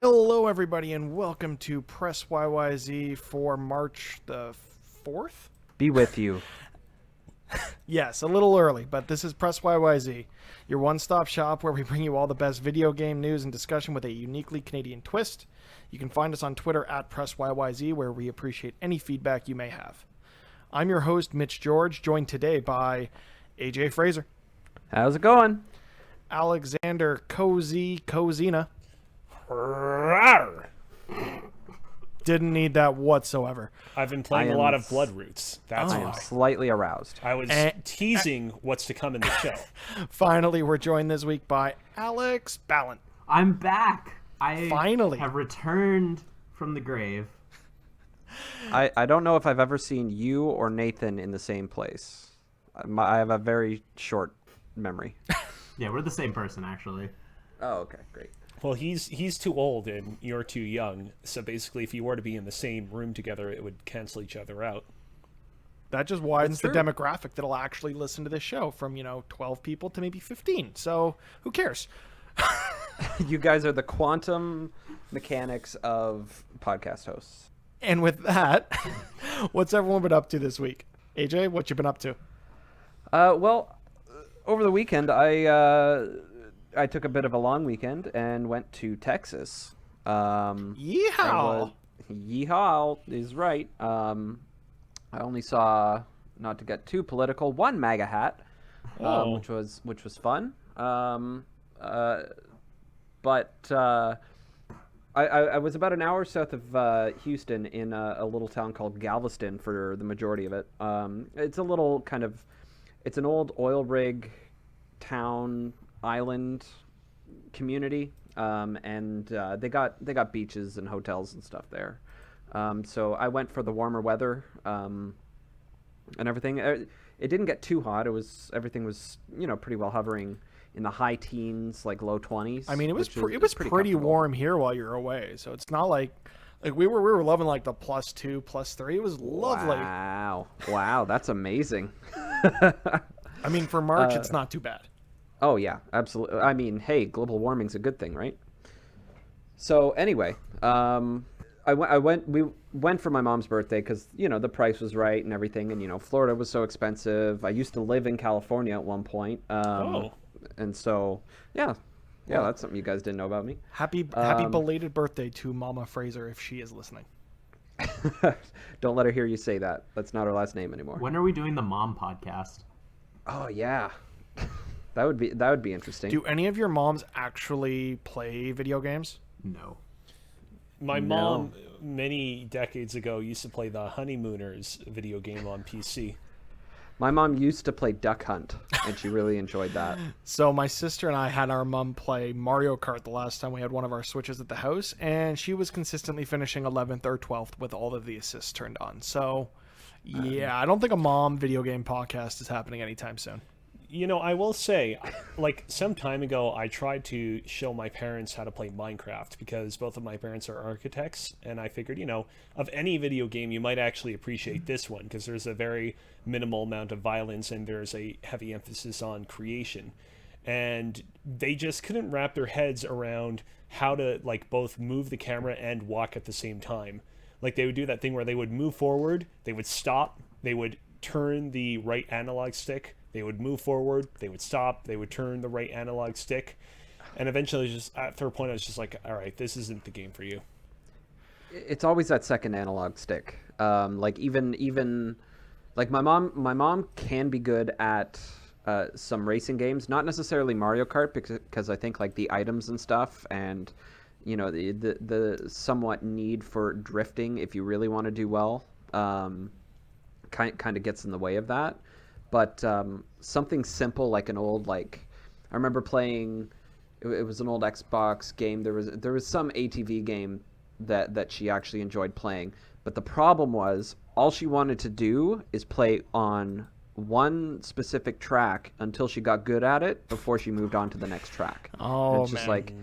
Hello, everybody, and welcome to Press YYZ for March the 4th? Be with you. Yes, a little early, but this is Press YYZ, your one-stop shop where we bring you all the best video game news and discussion with a uniquely Canadian twist. You can find us on Twitter at Press YYZ, where we appreciate any feedback you may have. I'm your host, Mitch George, joined today by AJ Fraser, How's it going? Alexander Kozi Kozina. Rawr. Didn't need that whatsoever. I've been playing I a lot am of Bloodroots. That's I am why. slightly aroused. I was teasing what's to come in the show. Finally, we're joined this week by Alex Ballant. I'm back. I Finally. have returned from the grave. I don't know if I've ever seen you or Nathan in the same place. I have a very short memory. Yeah, we're the same person, actually. Oh, okay, great. Well, he's too old and you're too young. So basically, if you were to be in the same room together, it would cancel each other out. That just widens the That's true. demographic that'll actually listen to this show from, 12 people to maybe 15. So who cares? You guys are the quantum mechanics of podcast hosts. And with that, what's everyone been up to this week? AJ, what you been up to? Well, over the weekend, I took a bit of a long weekend and went to Texas. Yeehaw! Yeehaw is right. I only saw, not to get too political, one MAGA hat, Oh. which was fun. But I was about an hour south of Houston in a little town called Galveston for the majority of it. It's a little it's an old oil rig town island community, and they got beaches and hotels and stuff there. So I went for the warmer weather and everything. It didn't get too hot. Everything was pretty well hovering in the high teens, like low 20s. I mean, it was which it was pretty pretty comfortable. warm here while you're away. So it's not like we were loving like the +2, +3. It was lovely. Wow, that's amazing. I mean, for March, it's not too bad. Oh yeah, absolutely. I mean, hey, global warming's a good thing, right? So anyway, we went for my mom's birthday because the price was right and everything, and Florida was so expensive. I used to live in California at one point, and so yeah, that's something you guys didn't know about me. Happy belated birthday to Mama Fraser if she is listening. Don't let her hear you say that. That's not her last name anymore. When are we doing the mom podcast? Oh yeah, that would be interesting. Do any of your moms actually play video games? No. My No. mom, many decades ago, used to play the Honeymooners video game on PC. My mom used to play Duck Hunt, and she really enjoyed that. So my sister and I had our mom play Mario Kart the last time we had one of our Switches at the house, and she was consistently finishing 11th or 12th with all of the assists turned on. So, yeah, I don't think a mom video game podcast is happening anytime soon. I will say, like, some time ago, I tried to show my parents how to play Minecraft because both of my parents are architects, and I figured, of any video game, you might actually appreciate this one because there's a very minimal amount of violence and there's a heavy emphasis on creation. And they just couldn't wrap their heads around how to, like, both move the camera and walk at the same time. Like, they would do that thing where they would move forward, they would stop, they would turn the right analog stick, they would move forward, they would stop, they would turn the right analog stick, and eventually, just after a point, I was just like, all right, this isn't the game for you. It's always that second analog stick. Like even like my mom can be good at some racing games, not necessarily Mario Kart because I think like the items and stuff and the somewhat need for drifting if you really want to do well kind of gets in the way of that. But something simple like an old I remember playing. It was an old Xbox game. There was some ATV game that she actually enjoyed playing. But the problem was all she wanted to do is play on one specific track until she got good at it before she moved on to the next track. Oh, And it's just man. like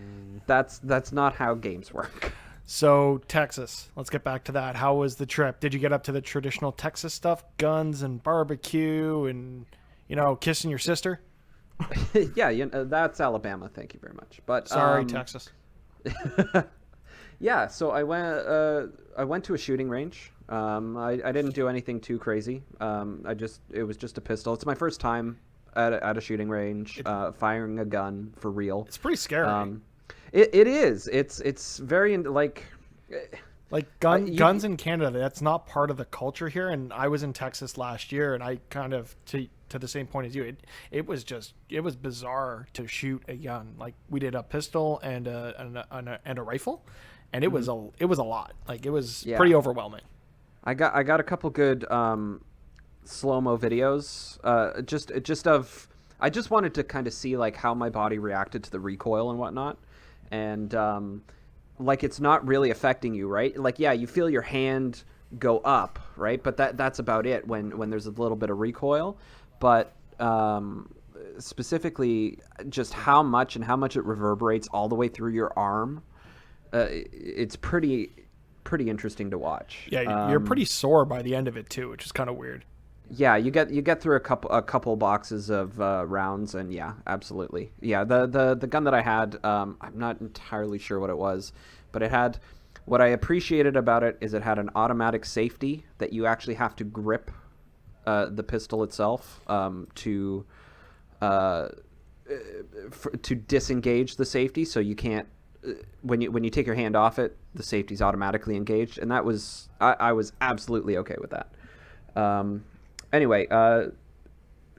that's not how games work. So, Texas, let's get back to that. How was the trip? Did you get up to the traditional Texas stuff? Guns and barbecue and, kissing your sister? Yeah, that's Alabama. Thank you very much. But Sorry, Texas. Yeah, so I went to a shooting range. I didn't do anything too crazy. It was just a pistol. It's my first time at a shooting range, firing a gun for real. It's pretty scary. It is. It's very Like guns in Canada, that's not part of the culture here. And I was in Texas last year, and I kind of to the same point as you. It was bizarre to shoot a gun. Like we did a pistol and a rifle, and it was a lot. Like it was pretty overwhelming. I got a couple good slow-mo videos. I just wanted to kind of see like how my body reacted to the recoil and whatnot, and like it's not really affecting you, right? Like yeah, you feel your hand go up, right? But that's about it when there's a little bit of recoil. But specifically, just how much it reverberates all the way through your arm, it's pretty interesting to watch. Yeah, you're pretty sore by the end of it too, which is kind of weird. Yeah, you get through a couple boxes of rounds, and yeah, absolutely. Yeah, the gun that I had, I'm not entirely sure what it was, but it had. What I appreciated about it is it had an automatic safety that you actually have to grip the pistol itself to disengage the safety, so you can't. When you take your hand off it, the safety's automatically engaged, and that was I was absolutely okay with that. Anyway,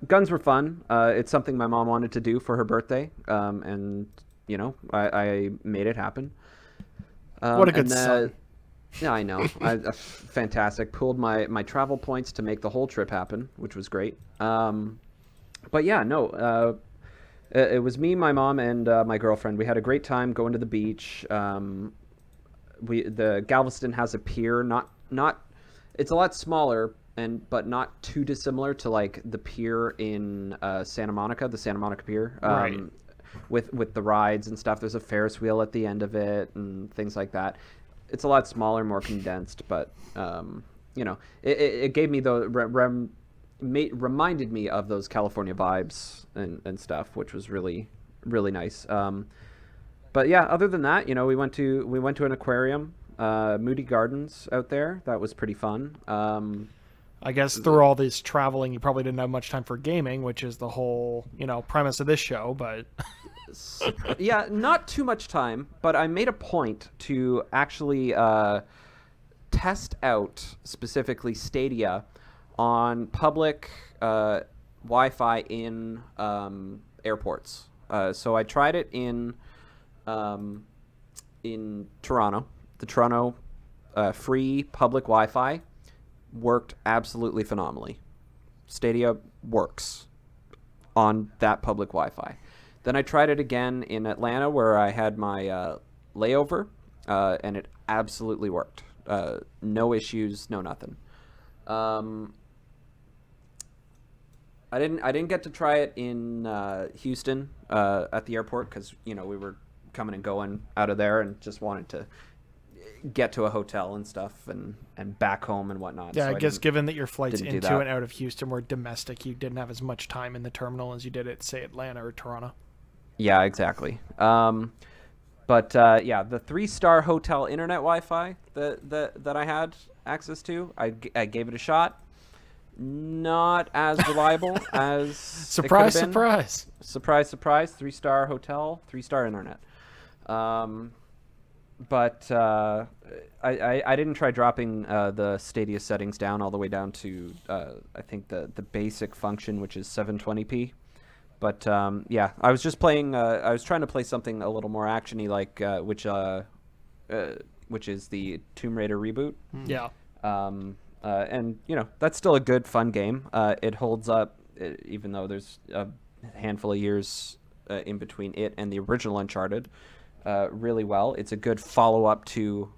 guns were fun. It's something my mom wanted to do for her birthday, and you know I made it happen. What a good son. Yeah, I know. Fantastic. Pulled my travel points to make the whole trip happen, which was great. But yeah, no. It was me, my mom, and my girlfriend. We had a great time going to the beach. The Galveston has a pier, not. It's a lot smaller, but not too dissimilar to like the pier in Santa Monica, the Santa Monica Pier. Right. With the rides and stuff. There's a Ferris wheel at the end of it and things like that. It's a lot smaller, more condensed, but you know, it gave me reminded me of those California vibes and stuff, which was really really nice. But yeah, other than that, you know, we went to an aquarium, Moody Gardens out there. That was pretty fun. I guess through all this traveling, you probably didn't have much time for gaming, which is the whole, premise of this show, but... Yeah, not too much time, but I made a point to actually test out, specifically Stadia, on public Wi-Fi in airports. So I tried it in Toronto. The Toronto free public Wi-Fi worked absolutely phenomenally. Stadia works on that public Wi-Fi. Then I tried it again in Atlanta where I had my layover, and it absolutely worked. No issues, no nothing. I didn't get to try it in Houston at the airport because we were coming and going out of there and just wanted to get to a hotel and stuff and back home and whatnot. Yeah, so I guess given that your flights didn't do into that. and out of Houston were domestic, you didn't have as much time in the terminal as you did at, say, Atlanta or Toronto. Yeah, exactly. But yeah, the 3-star hotel internet Wi-Fi that I had access to, I gave it a shot. Not as reliable as Surprise, it could have been. surprise. Surprise. 3-star hotel, 3-star internet. But I didn't try dropping the Stadia settings down all the way down to I think the basic function, which is 720p. But yeah, I was just playing. I was trying to play something a little more actiony, like which is the Tomb Raider reboot. Yeah. And that's still a good, fun game. It holds up, even though there's a handful of years in between it and the original Uncharted. Really well. It's a good follow-up to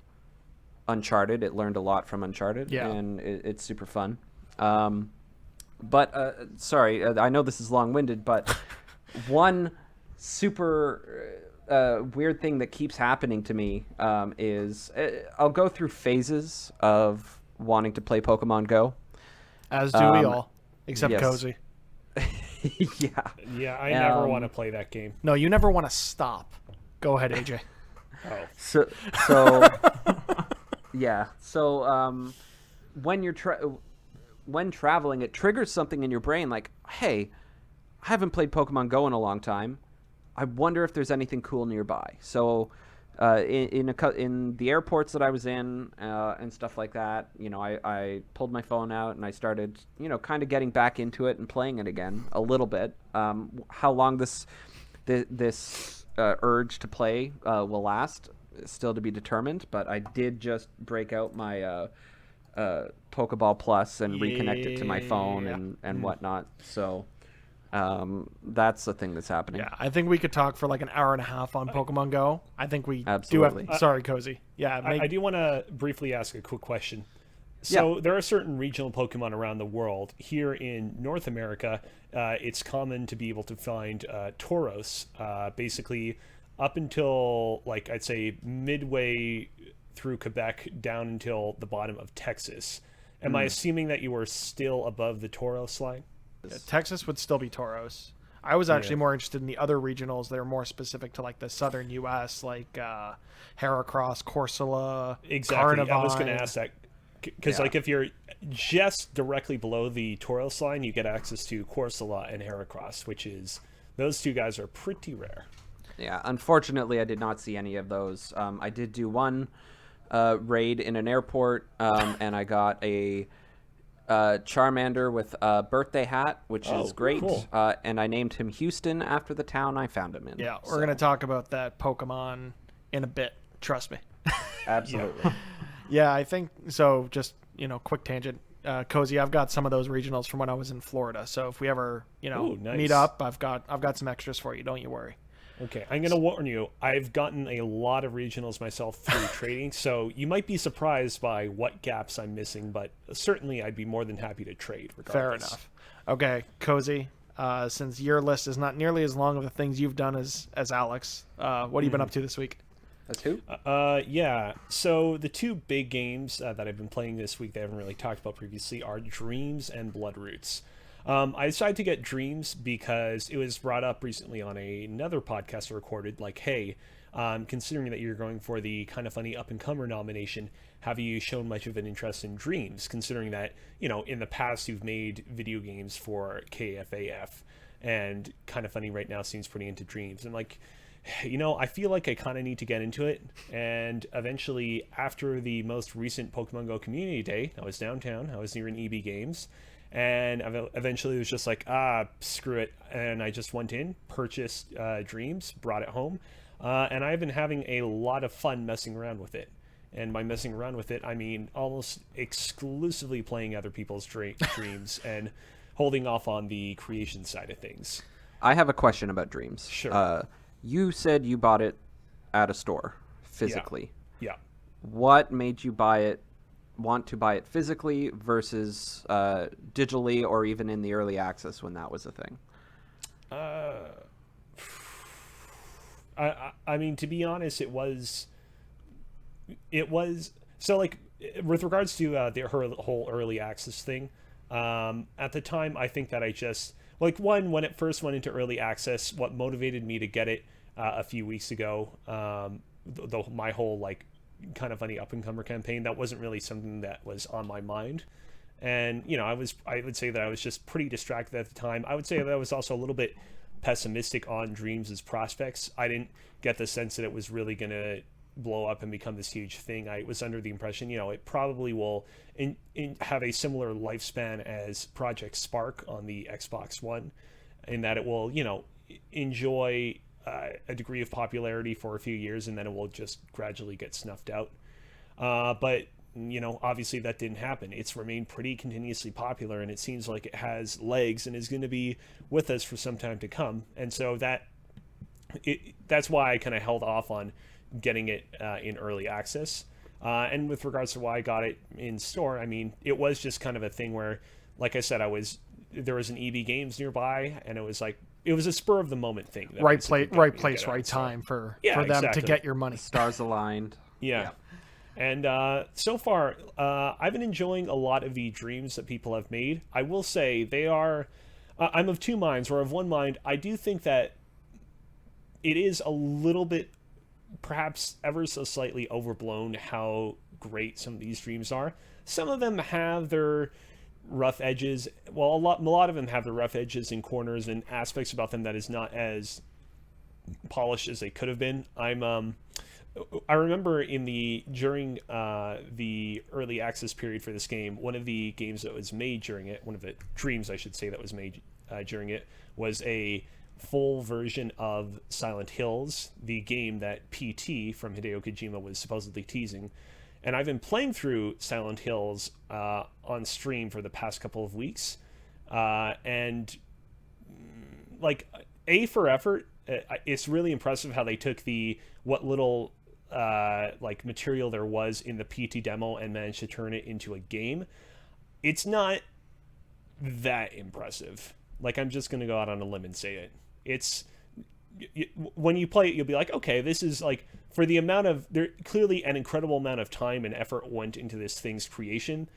Uncharted. It learned a lot from Uncharted, and it's super fun. But sorry, I know this is long-winded, but one super weird thing that keeps happening to me is I'll go through phases of wanting to play Pokemon Go. As do we all, except yes. Kozi. Yeah. Yeah, I never want to play that game. No, you never want to stop. Go ahead, AJ. Oh, So yeah. So when you're when traveling, it triggers something in your brain like, hey, I haven't played Pokemon Go in a long time. I wonder if there's anything cool nearby. So in the airports that I was in and stuff like that, I pulled my phone out and I started, kind of getting back into it and playing it again a little bit. How long this urge to play will last is still to be determined, but I did just break out my Pokeball Plus and reconnect it to my phone and whatnot. So that's the thing that's happening. Yeah, I think we could talk for like an hour and a half on Pokemon Go. I think we Absolutely. do have... Sorry, Kozi. Yeah, I do want to briefly ask a quick question. So there are certain regional Pokemon around the world. Here in North America, it's common to be able to find Tauros, basically up until, like, I'd say midway through Quebec down until the bottom of Texas. Am I assuming that you are still above the Tauros line? Yeah, Texas would still be Tauros. I was actually more interested in the other regionals that are more specific to like the southern U.S., like Heracross, Corsola, Exactly. Carnivine. I was going to ask that because, like, if you're just directly below the Tauros line, you get access to Corsola and Heracross, which is those two guys are pretty rare. Yeah, unfortunately, I did not see any of those. I did do one raid in an airport, and I got a Charmander with a birthday hat, which is great. Cool. And I named him Houston after the town I found him in. Yeah, we're going to talk about that Pokemon in a bit. Trust me. Absolutely. Yeah, I think so. Just, quick tangent. Kozi, I've got some of those regionals from when I was in Florida. So if we ever, nice. meet up, I've got some extras for you. Don't you worry. Okay, I'm going to warn you, I've gotten a lot of regionals myself through trading, so you might be surprised by what gaps I'm missing, but certainly I'd be more than happy to trade regardless. Fair enough. Okay, Kozi, since your list is not nearly as long of the things you've done as Alex, what have you been up to this week? That's who? Yeah, so the two big games that I've been playing this week that I haven't really talked about previously are Dreams and Bloodroots. I decided to get Dreams because it was brought up recently on another podcast I recorded, like, hey, considering that you're going for the Kind of Funny Up-and-Comer nomination, have you shown much of an interest in Dreams, considering that, in the past you've made video games for KFAF, and Kind of Funny right now seems pretty into Dreams. And, like, I feel like I kind of need to get into it, and eventually, after the most recent Pokemon Go Community Day, I was downtown, I was near an EB Games, and eventually it was just like, screw it. And I just went in, purchased Dreams, brought it home. And I've been having a lot of fun messing around with it. And by messing around with it, I mean almost exclusively playing other people's dreams and holding off on the creation side of things. I have a question about Dreams. Sure. You said you bought it at a store, physically. Yeah. What made you want to buy it physically versus digitally, or even in the early access when that was a thing? I mean, to be honest, it was so, like, with regards to her whole early access thing, at the time I think that I just, like, when it first went into early access, what motivated me to get it a few weeks ago, my whole, like, Kind of Funny Up-and-Comer campaign, that wasn't really something that was on my mind. And, I would say that I was just pretty distracted at the time. I would say that I was also a little bit pessimistic on Dreams' prospects. I didn't get the sense that it was really going to blow up and become this huge thing. I was under the impression, it probably will have a similar lifespan as Project Spark on the Xbox One, in that it will, enjoy a degree of popularity for a few years, and then it will just gradually get snuffed out. But obviously that didn't happen. It's remained pretty continuously popular, and it seems like it has legs and is going to be with us for some time to come. And so that's why I kind of held off on getting it in early access. And with regards to why I got it in store, I mean, it was just kind of a thing where, like I said, there was an EB Games nearby, and it was a spur of the moment thing. Right place, right time for them to get your money. Stars aligned. Yeah. And so far, I've been enjoying a lot of the Dreams that people have made. I will say they are... I'm of two minds, or of one mind. I do think that it is a little bit perhaps ever so slightly overblown how great some of these dreams are. Some of them have their rough edges. Well, a lot of them have the rough edges and corners and aspects about them that is not as polished as they could have been. I remember during the early access period for this game, one of the games that was made during it, one of the dreams I should say that was made during it, was a full version of Silent Hills, the game that PT from Hideo Kojima was supposedly teasing. And I've been playing through Silent Hills on stream for the past couple of weeks, and like for effort, it's really impressive how they took what little like material there was in the PT demo and managed to turn it into a game. It's not that impressive. Like, I'm just gonna go out on a limb and say it. It's when you play it, you'll be like, okay, this is like, for the amount of, there clearly an incredible amount of time and effort went into this thing's creation.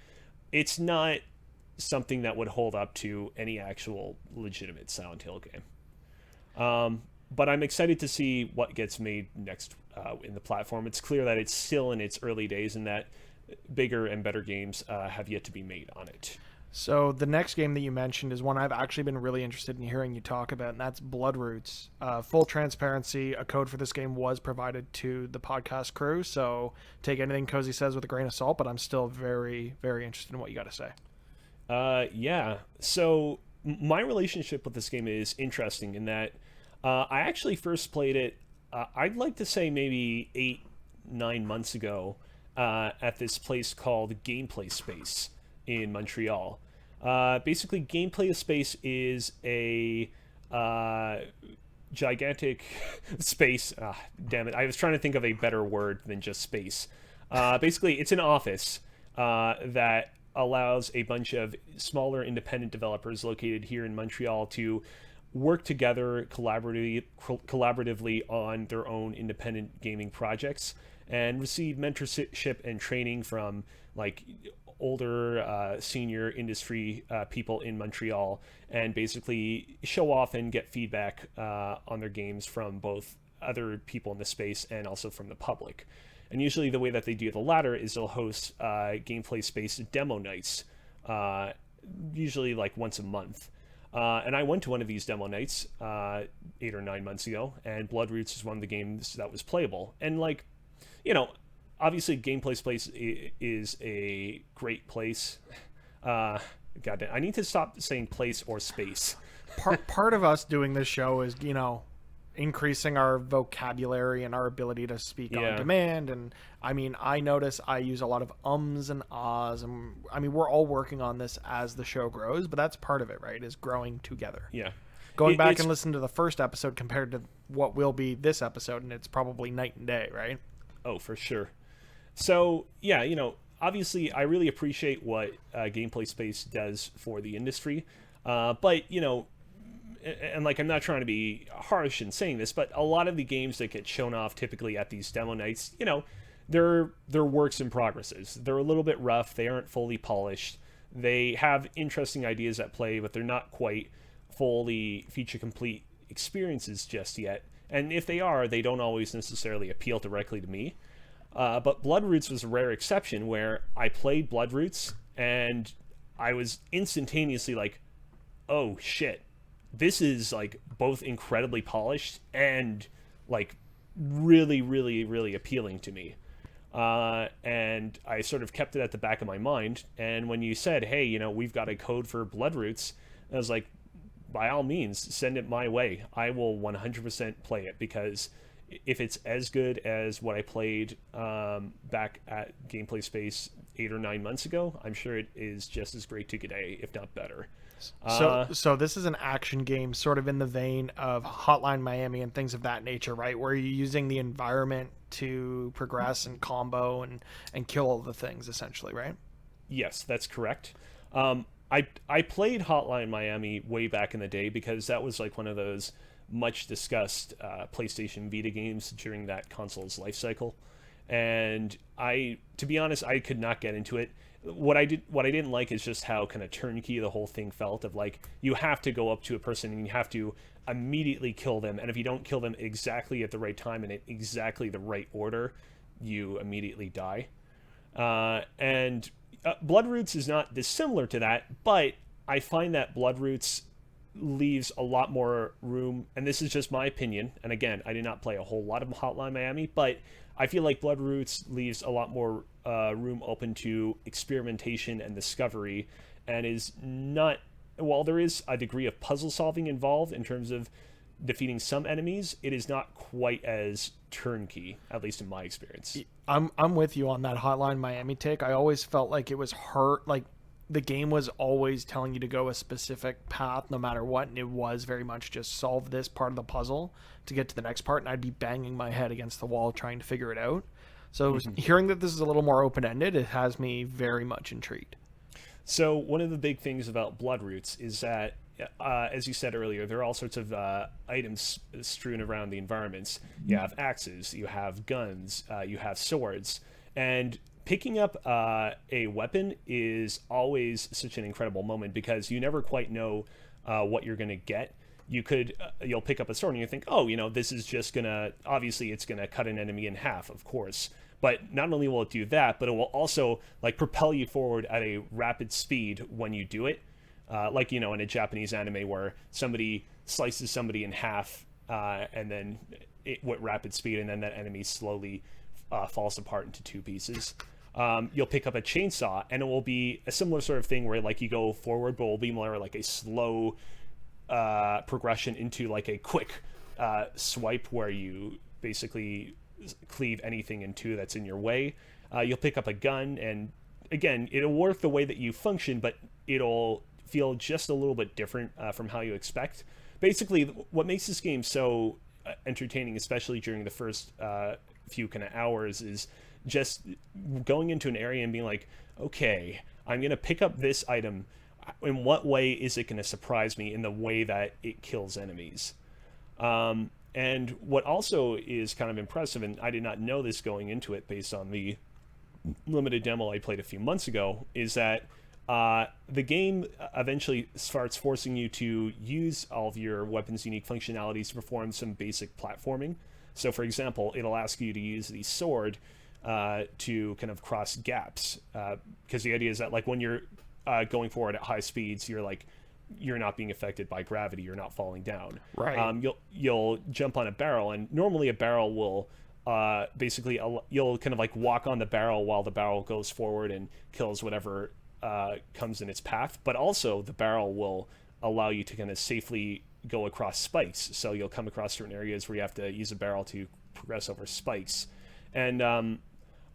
It's not something that would hold up to any actual legitimate Silent Hill game. But I'm excited to see what gets made next in the platform. It's clear that it's still in its early days and that bigger and better games have yet to be made on it. So the next game that you mentioned is one I've actually been really interested in hearing you talk about, and that's Bloodroots. Full transparency, a code for this game was provided to the podcast crew, so take anything Kozi says with a grain of salt, but I'm still very, very interested in what you got to say. Yeah. So my relationship with this game is interesting in that I actually first played it, I'd like to say maybe 8-9 months ago at this place called Gameplay Space in Montreal. Basically, Gameplay Space is a gigantic space. Damn it. I was trying to think of a better word than just space. Basically, it's an office that allows a bunch of smaller independent developers located here in Montreal to work together collaboratively on their own independent gaming projects and receive mentorship and training from like older senior industry people in Montreal, and basically show off and get feedback on their games from both other people in the space and also from the public. And usually the way that they do the latter is they'll host Gameplay Space demo nights, usually like once a month. And I went to one of these demo nights 8 or 9 months ago, and Bloodroots is one of the games that was playable. And like, you know, obviously Gameplay Space is a great place. Goddamn, I need to stop saying place or space. Part of us doing this show is, you know, increasing our vocabulary and our ability to speak on demand. And I mean, I notice I use a lot of ums and ahs, and I mean, we're all working on this as the show grows, but that's part of it, right? Is growing together. Yeah. Going back and listen to the first episode compared to what will be this episode, and it's probably night and day, right? Oh, for sure. So yeah, you know, obviously I really appreciate what Gameplay Space does for the industry, but you know, and like, I'm not trying to be harsh in saying this, but a lot of the games that get shown off typically at these demo nights, you know, they're works in progresses. They're a little bit rough. They aren't fully polished. They have interesting ideas at play, but they're not quite fully feature complete experiences just yet. And if they are, they don't always necessarily appeal directly to me. But Bloodroots was a rare exception where I played Bloodroots and I was instantaneously like, oh shit, this is like both incredibly polished and like really, really, really appealing to me. And I sort of kept it at the back of my mind. And when you said, hey, you know, we've got a code for Bloodroots, I was like, by all means, send it my way. I will 100% play it, because if it's as good as what I played back at Gameplay Space 8 or 9 months ago, I'm sure it is just as great today, if not better. So this is an action game sort of in the vein of Hotline Miami and things of that nature, right? Where you're using the environment to progress and combo and kill all the things, essentially, right? Yes, that's correct. I played Hotline Miami way back in the day because that was like one of those much discussed PlayStation Vita games during that console's life cycle. and to be honest, I could not get into it. What I didn't like is just how kind of turnkey the whole thing felt. Of like, you have to go up to a person and you have to immediately kill them, and if you don't kill them exactly at the right time and in exactly the right order, you immediately die. And Bloodroots is not dissimilar to that, but I find that Bloodroots leaves a lot more room, and this is just my opinion, and again, I did not play a whole lot of Hotline Miami, but I feel like Bloodroots leaves a lot more room open to experimentation and discovery, and is not, while there is a degree of puzzle solving involved in terms of defeating some enemies, it is not quite as turnkey, at least in my experience. I'm with you on that Hotline Miami take. I always felt like it was hard, like the game was always telling you to go a specific path no matter what, and it was very much just solve this part of the puzzle to get to the next part, and I'd be banging my head against the wall trying to figure it out. So hearing that this is a little more open-ended, it has me very much intrigued. So one of the big things about Bloodroots is that, as you said earlier, there are all sorts of items strewn around the environments. You have axes, you have guns, you have swords, and picking up a weapon is always such an incredible moment because you never quite know what you're going to get. You'll pick up a sword and you think, oh, this is just obviously it's gonna cut an enemy in half, of course. But not only will it do that, but it will also like propel you forward at a rapid speed when you do it. Like, in a Japanese anime where somebody slices somebody in half and then with rapid speed, and then that enemy slowly falls apart into two pieces. You'll pick up a chainsaw and it will be a similar sort of thing where like you go forward, but it will be more like a slow progression into like a quick swipe where you basically cleave anything in two that's in your way. You'll pick up a gun, and again, it'll work the way that you function, but it'll feel just a little bit different from how you expect. Basically, what makes this game so entertaining, especially during the first few kind of hours, is just going into an area and being like, okay, I'm going to pick up this item. In what way is it going to surprise me in the way that it kills enemies? And what also is kind of impressive, and I did not know this going into it based on the limited demo I played a few months ago, is that the game eventually starts forcing you to use all of your weapons' unique functionalities to perform some basic platforming. So, for example, it'll ask you to use the sword to kind of cross gaps, because the idea is that like when you're going forward at high speeds, you're not being affected by gravity, you're not falling down. Right. You'll jump on a barrel, and normally a barrel will basically you'll kind of like walk on the barrel while the barrel goes forward and kills whatever comes in its path, but also the barrel will allow you to kind of safely go across spikes. So you'll come across certain areas where you have to use a barrel to progress over spikes. And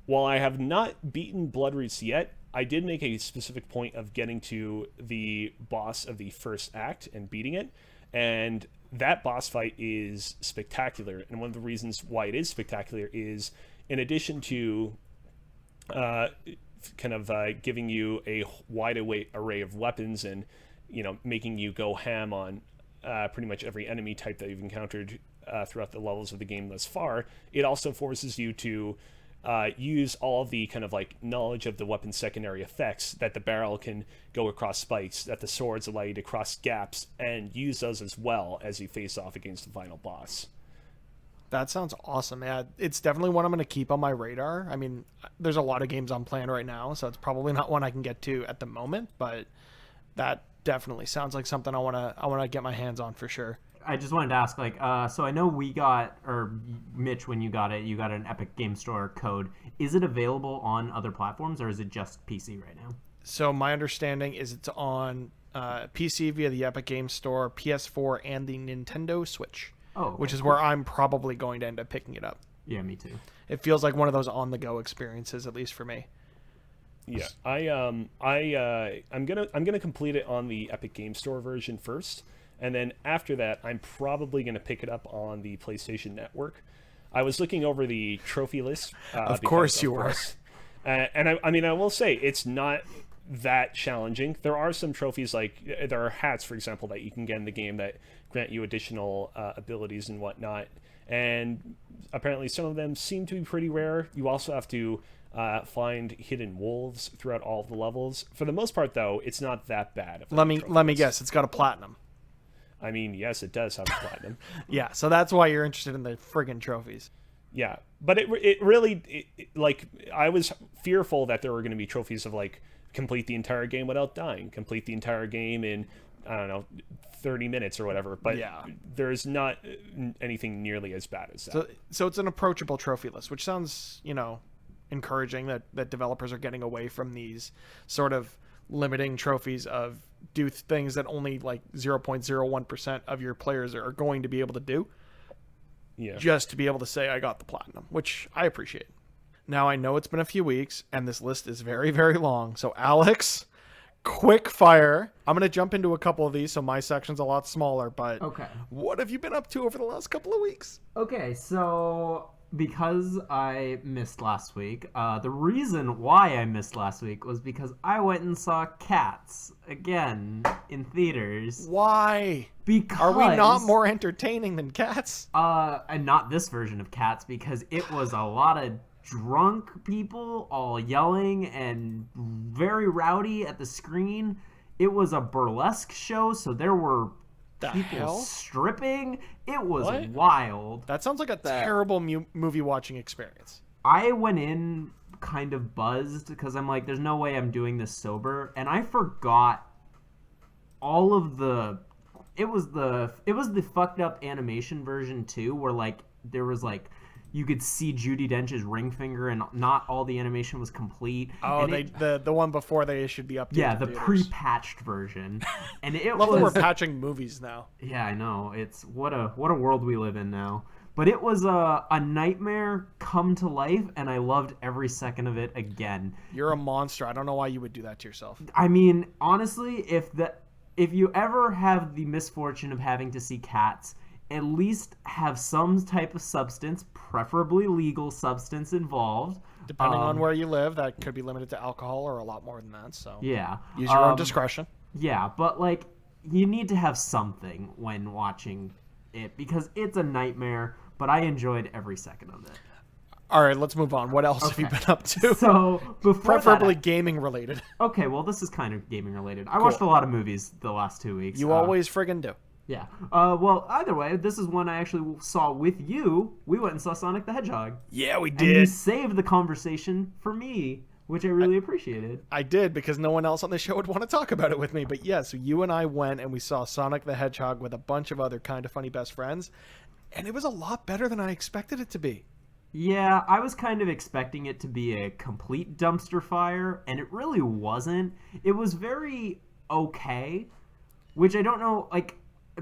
while I have not beaten Bloodroots yet, I did make a specific point of getting to the boss of the first act and beating it, and that boss fight is spectacular. And one of the reasons why it is spectacular is, in addition to giving you a wide array of weapons and making you go ham on pretty much every enemy type that you've encountered throughout the levels of the game thus far, it also forces you to use all of the kind of like knowledge of the weapon's secondary effects, that the barrel can go across spikes, that the swords allow you to cross gaps, and use those as well as you face off against the final boss. That sounds awesome. Yeah, it's definitely one I'm going to keep on my radar. I mean, there's a lot of games I'm playing right now, so it's probably not one I can get to at the moment, but that definitely sounds like something I want to get my hands on for sure. I just wanted to ask, so I know Mitch, when you got it, you got an Epic Game Store code. Is it available on other platforms, or is it just PC right now? So my understanding is it's on PC via the Epic Game Store, PS4, and the Nintendo Switch. Oh, okay. Which is where I'm probably going to end up picking it up. Yeah, me too. It feels like one of those on-the-go experiences, at least for me. Yeah, I'm gonna complete it on the Epic Game Store version first, and then after that, I'm probably gonna pick it up on the PlayStation Network. I was looking over the trophy list. Of course you were. And I will say it's not that challenging. There are some trophies, like there are hats, for example, that you can get in the game that grant you additional abilities and whatnot. and apparently some of them seem to be pretty rare. You also have to find hidden wolves throughout all of the levels. For the most part, though, it's not that bad. Let me guess. It's got a platinum. I mean, yes, it does have a platinum. Yeah, so that's why you're interested in the friggin' trophies. Yeah, but it really like, I was fearful that there were going to be trophies of like complete the entire game without dying, complete the entire game in, I don't know, 30 minutes or whatever. But yeah, there's not anything nearly as bad as that. So it's an approachable trophy list, which sounds, encouraging that developers are getting away from these sort of limiting trophies of do things that only like 0.01% of your players are going to be able to do. Yeah. Just to be able to say I got the platinum, which I appreciate. Now I know it's been a few weeks and this list is very, very long. So Alex, quick fire. I'm going to jump into a couple of these, so my section's a lot smaller, but Okay. What have you been up to over the last couple of weeks? Okay, so because I missed last week, the reason why I missed last week was because I went and saw Cats again in theaters. Why? Because Are we not more entertaining than Cats? and not this version of Cats, because it was a lot of drunk people all yelling and very rowdy at the screen. It was a burlesque show, so there were people hell? stripping. It was What? wild. That sounds like a terrible movie watching experience. I went in kind of buzzed because I'm like, there's no way I'm doing this sober, and I forgot all of the. It was the fucked up animation version too, where like there was like you could see Judi Dench's ring finger, and not all the animation was complete. Oh, and the one before they issued the update. yeah, to the theaters. pre-patched version, and it Love that we're was patching movies now. yeah, I know. It's what a world we live in now. But it was a nightmare come to life, and I loved every second of it again. You're a monster. I don't know why you would do that to yourself. I mean, honestly, if you ever have the misfortune of having to see Cats, at least have some type of substance, preferably legal substance, involved. Depending on where you live, that could be limited to alcohol or a lot more than that. So Yeah. use your own discretion. Yeah, but like you need to have something when watching it because it's a nightmare, but I enjoyed every second of it. All right, let's move on. What else have you been up to? So before Preferably that, gaming related. okay, well this is kind of gaming related. I watched a lot of movies the last 2 weeks. You always friggin' do. Yeah. Well, either way, this is one I actually saw with you. We went and saw Sonic the Hedgehog. Yeah, we And you did. saved the conversation for me, which I really appreciated. I did because no one else on the show would want to talk about it with me. But yeah, so you and I went and we saw Sonic the Hedgehog with a bunch of other kind of funny best friends. And it was a lot better than I expected it to be. Yeah, I was kind of expecting it to be a complete dumpster fire, and it really wasn't. It was very okay, which I don't know,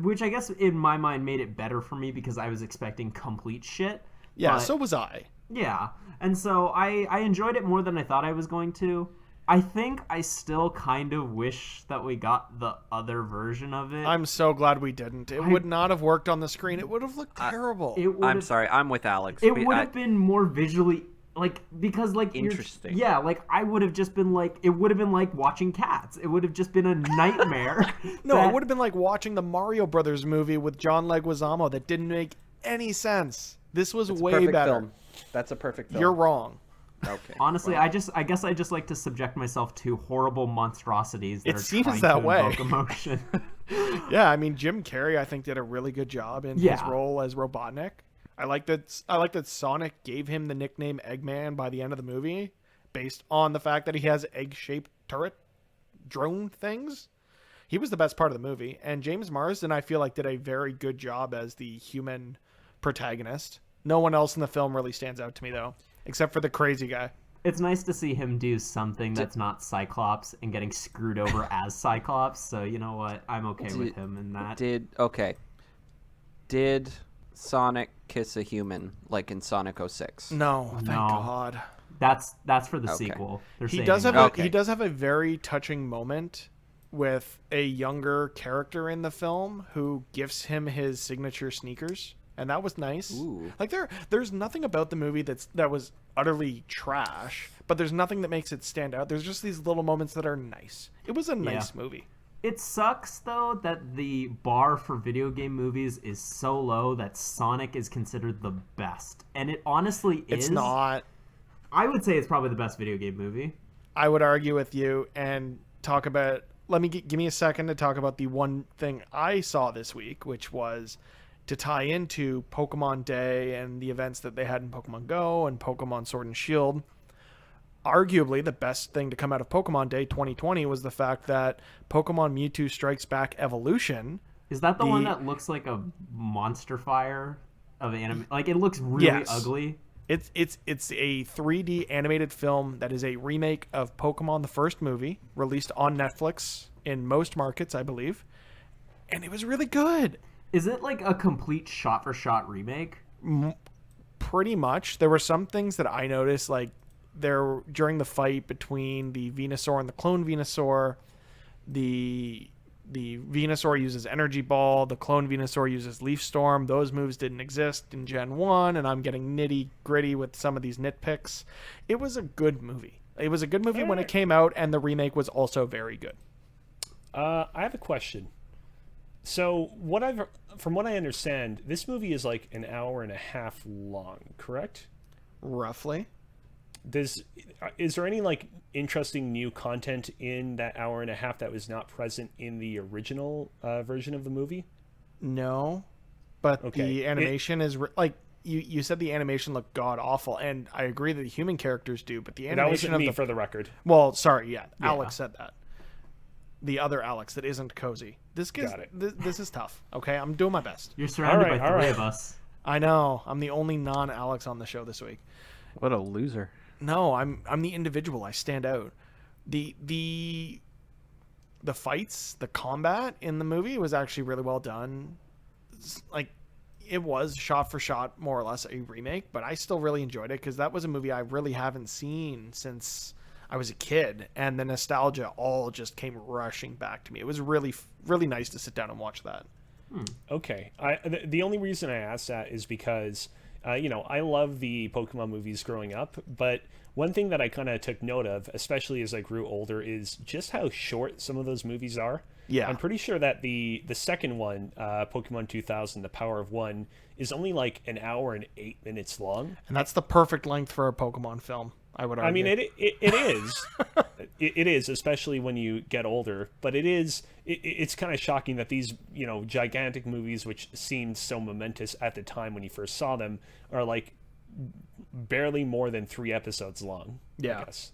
which I guess in my mind made it better for me because I was expecting complete shit. Yeah, But, so was I. yeah, and so I enjoyed it more than I thought I was going to. I think I still kind of wish that we got the other version of it. I'm so glad we didn't. It would not have worked on the screen. It would have looked terrible. I'm sorry, I'm with Alex. It would have been more visually because Interesting. Yeah, I would have just been it would have been like watching Cats. It would have just been a nightmare. No, it would have been like watching the Mario Brothers movie with John Leguizamo that didn't make any sense. This was way perfect better. film. That's a perfect film. You're wrong. Okay. Honestly, well, I guess I just like to subject myself to horrible monstrosities that It are seems trying that to way. invoke emotion. Yeah, I mean Jim Carrey I think did a really good job in his Yeah. role as Robotnik. I like that Sonic gave him the nickname Eggman by the end of the movie based on the fact that he has egg-shaped turret drone things. He was the best part of the movie, and James Marsden I feel like did a very good job as the human protagonist. No one else in the film really stands out to me though, except for the crazy guy. It's nice to see him do something that's not Cyclops and getting screwed over as Cyclops. So you know what? I'm okay with him in that. Did Sonic kiss a human like in Sonic 06? No, thank No. God. That's for the Okay. sequel. They're He saving does have that. he does have a very touching moment with a younger character in the film who gifts him his signature sneakers, and that was nice. Ooh. Like there's nothing about the movie that was utterly trash, but there's nothing that makes it stand out. There's just these little moments that are nice. It was a nice movie. It sucks though that the bar for video game movies is so low that Sonic is considered the best, and it honestly is. It's not. I would say it's probably the best video game movie. I would argue with you and talk about. Let me give me a second to talk about the one thing I saw this week, which was to tie into Pokemon Day and the events that they had in Pokemon Go and Pokemon Sword and Shield. Arguably, the best thing to come out of Pokemon Day 2020 was the fact that Pokemon Mewtwo Strikes Back Evolution. Is that the one that looks like a monster fire of anime? Like, it looks really ugly. It's a 3D animated film that is a remake of Pokemon the first movie, released on Netflix in most markets, I believe. And it was really good. Is it like a complete shot-for-shot remake? Pretty much. There were some things that I noticed, like during the fight between the Venusaur and the clone Venusaur, the Venusaur uses Energy Ball, the clone Venusaur uses Leaf Storm. Those moves didn't exist in Gen 1, and I'm getting nitty-gritty with some of these nitpicks. It was a good movie. It was a good movie when it came out, and the remake was also very good. I have a question. So, from what I understand, this movie is like an hour and a half long, correct? Roughly. Is there any like interesting new content in that hour and a half that was not present in the original version of the movie? No, but the animation is like you said. The animation looked god awful, and I agree that the human characters do. But the animation that wasn't me, for the record. Well, sorry, yeah, Alex said that. The other Alex that isn't Kozi. This is tough. Okay, I'm doing my best. You're surrounded by three of us. I know. I'm the only non-Alex on the show this week. What a loser. No, I'm the individual. I stand out. The fights, the combat in the movie was actually really well done. Like, it was shot for shot, more or less, a remake, but I still really enjoyed it because that was a movie I really haven't seen since I was a kid, and the nostalgia all just came rushing back to me. It was really, really nice to sit down and watch that. Okay. The only reason I asked that is because I love the Pokemon movies growing up, but one thing that I kind of took note of, especially as I grew older, is just how short some of those movies are. Yeah. I'm pretty sure that the second one, Pokemon 2000, The Power of One, is only like an hour and 8 minutes long. And that's the perfect length for a Pokemon film, I would argue. I mean, it is. It is, especially when you get older. But it's kind of shocking that these, gigantic movies, which seemed so momentous at the time when you first saw them, are like barely more than 3 episodes long. Yeah. I guess.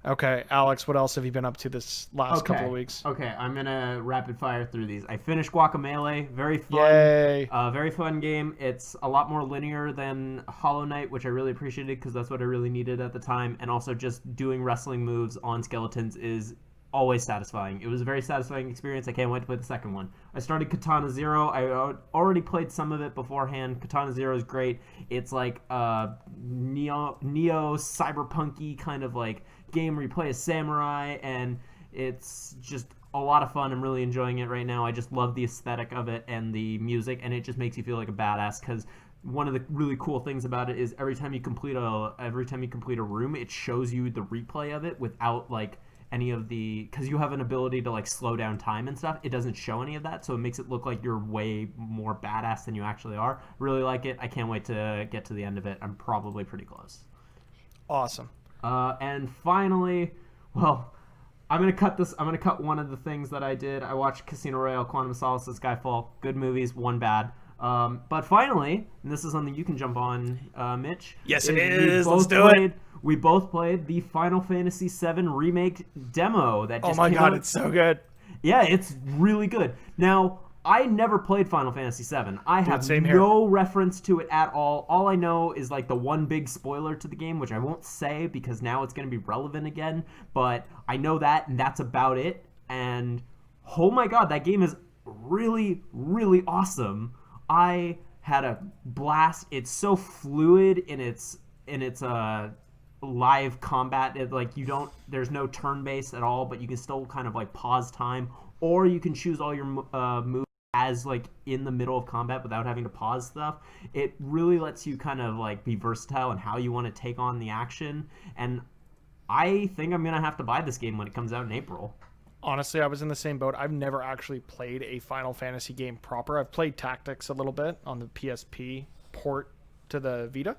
Okay, Alex, what else have you been up to this last couple of weeks? Okay, I'm gonna rapid fire through these. I finished Guacamelee. Very fun. Yay. Very fun game. It's a lot more linear than Hollow Knight, which I really appreciated because that's what I really needed at the time. And also just doing wrestling moves on skeletons is always satisfying. It was a very satisfying experience. I can't wait to play the second one. I started Katana Zero. I already played some of it beforehand. Katana Zero is great. It's like a neo cyberpunky kind of like game where you play a samurai, and it's just a lot of fun. I'm really enjoying it right now. I just love the aesthetic of it and the music, and it just makes you feel like a badass because one of the really cool things about it is every time you complete a room, it shows you the replay of it without like any of the, because you have an ability to like slow down time and stuff. It doesn't show any of that, so it makes it look like you're way more badass than you actually are. Really like it. I can't wait to get to the end of it. I'm probably pretty close. Awesome. And finally, well, I'm gonna cut one of the things that I did. I watched Casino Royale, Quantum of Solace, and Skyfall. Good movies, one bad. But finally, and this is something you can jump on, Mitch. Yes, it is. Let's do it. We both played the Final Fantasy VII Remake demo that just came out. It's so good. Yeah, it's really good. Now, I never played Final Fantasy VII. I have no reference to it at all. All I know is like the one big spoiler to the game, which I won't say because now it's going to be relevant again. But I know that, and that's about it. And oh my god, that game is really, really awesome. I had a blast. It's so fluid in its live combat. There's no turn based at all, but you can still kind of like pause time, or you can choose all your moves as like in the middle of combat without having to pause stuff. It really lets you kind of like be versatile in how you want to take on the action, and I think I'm gonna have to buy this game when it comes out in April. Honestly, I was in the same boat. I've never actually played a Final Fantasy game proper. I've played Tactics a little bit on the PSP port to the Vita,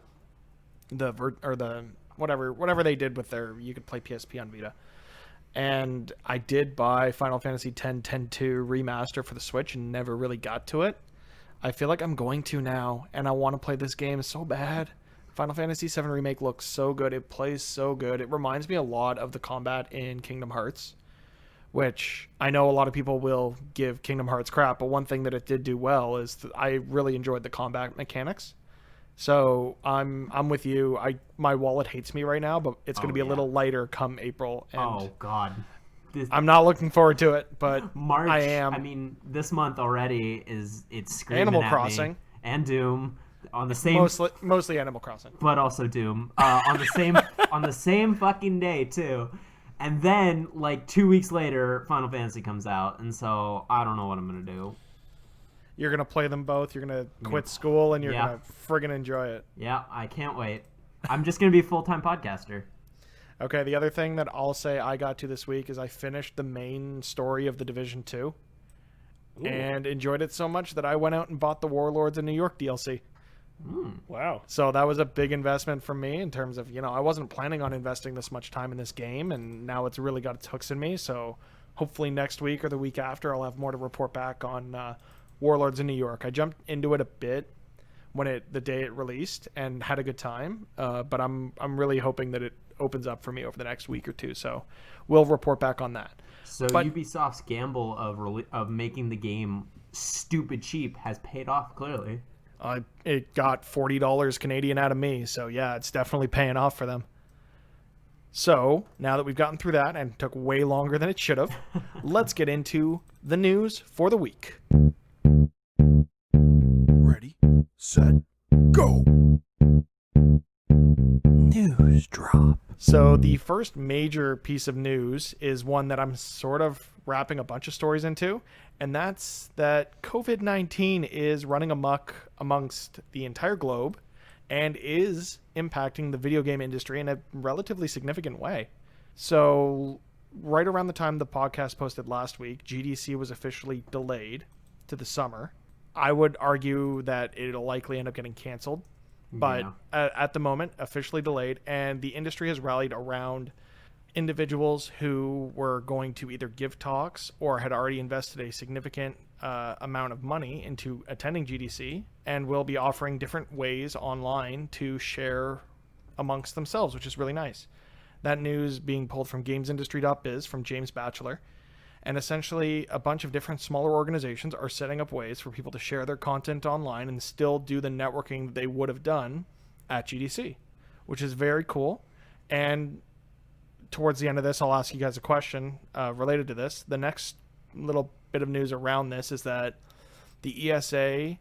the whatever they did with their, you could play PSP on Vita. And I did buy Final Fantasy X 10-2 remaster for the Switch and never really got to it. I feel like I'm going to now, and I want to play this game so bad. Final Fantasy VII Remake looks so good. It plays so good. It reminds me a lot of the combat in Kingdom Hearts, which I know a lot of people will give Kingdom Hearts crap, but one thing that it did do well is that I really enjoyed the combat mechanics. So I'm with you. My wallet hates me right now, but it's going to be a little lighter come April. And oh God, I'm not looking forward to it, but March. I am. I mean, this month already it's screaming Animal at Crossing me. And Doom on the same, mostly Animal Crossing, but also Doom on the same fucking day too. And then like 2 weeks later, Final Fantasy comes out, and so I don't know what I'm gonna do. You're going to play them both. You're going to quit school and you're Yeah. going to friggin' enjoy it. Yeah, I can't wait. I'm just gonna be a full-time podcaster. Okay, the other thing that I'll say I got to this week is I finished the main story of The Division 2 and enjoyed it so much that I went out and bought the Warlords of New York DLC. Wow. So that was a big investment for me in terms of, I wasn't planning on investing this much time in this game, and now it's really got its hooks in me. So hopefully next week or the week after I'll have more to report back on Warlords in New York. I jumped into it a bit the day it released and had a good time, but I'm really hoping that it opens up for me over the next week or two. So we'll report back on that. So Ubisoft's gamble of making the game stupid cheap has paid off clearly. It got $40 Canadian out of me, so yeah, it's definitely paying off for them. So now that we've gotten through that and it took way longer than it should have, let's get into the news for the week. Ready, set, go. News drop. So the first major piece of news is one that I'm sort of wrapping a bunch of stories into, and that's that COVID-19 is running amok amongst the entire globe and is impacting the video game industry in a relatively significant way. So right around the time the podcast posted last week, GDC was officially delayed to the summer. I would argue that it'll likely end up getting canceled, but at the moment, officially delayed, and the industry has rallied around individuals who were going to either give talks or had already invested a significant amount of money into attending GDC and will be offering different ways online to share amongst themselves, which is really nice. That news being pulled from gamesindustry.biz from James Batchelor. And essentially, a bunch of different smaller organizations are setting up ways for people to share their content online and still do the networking that they would have done at GDC, which is very cool. And towards the end of this, I'll ask you guys a question related to this. The next little bit of news around this is that the ESA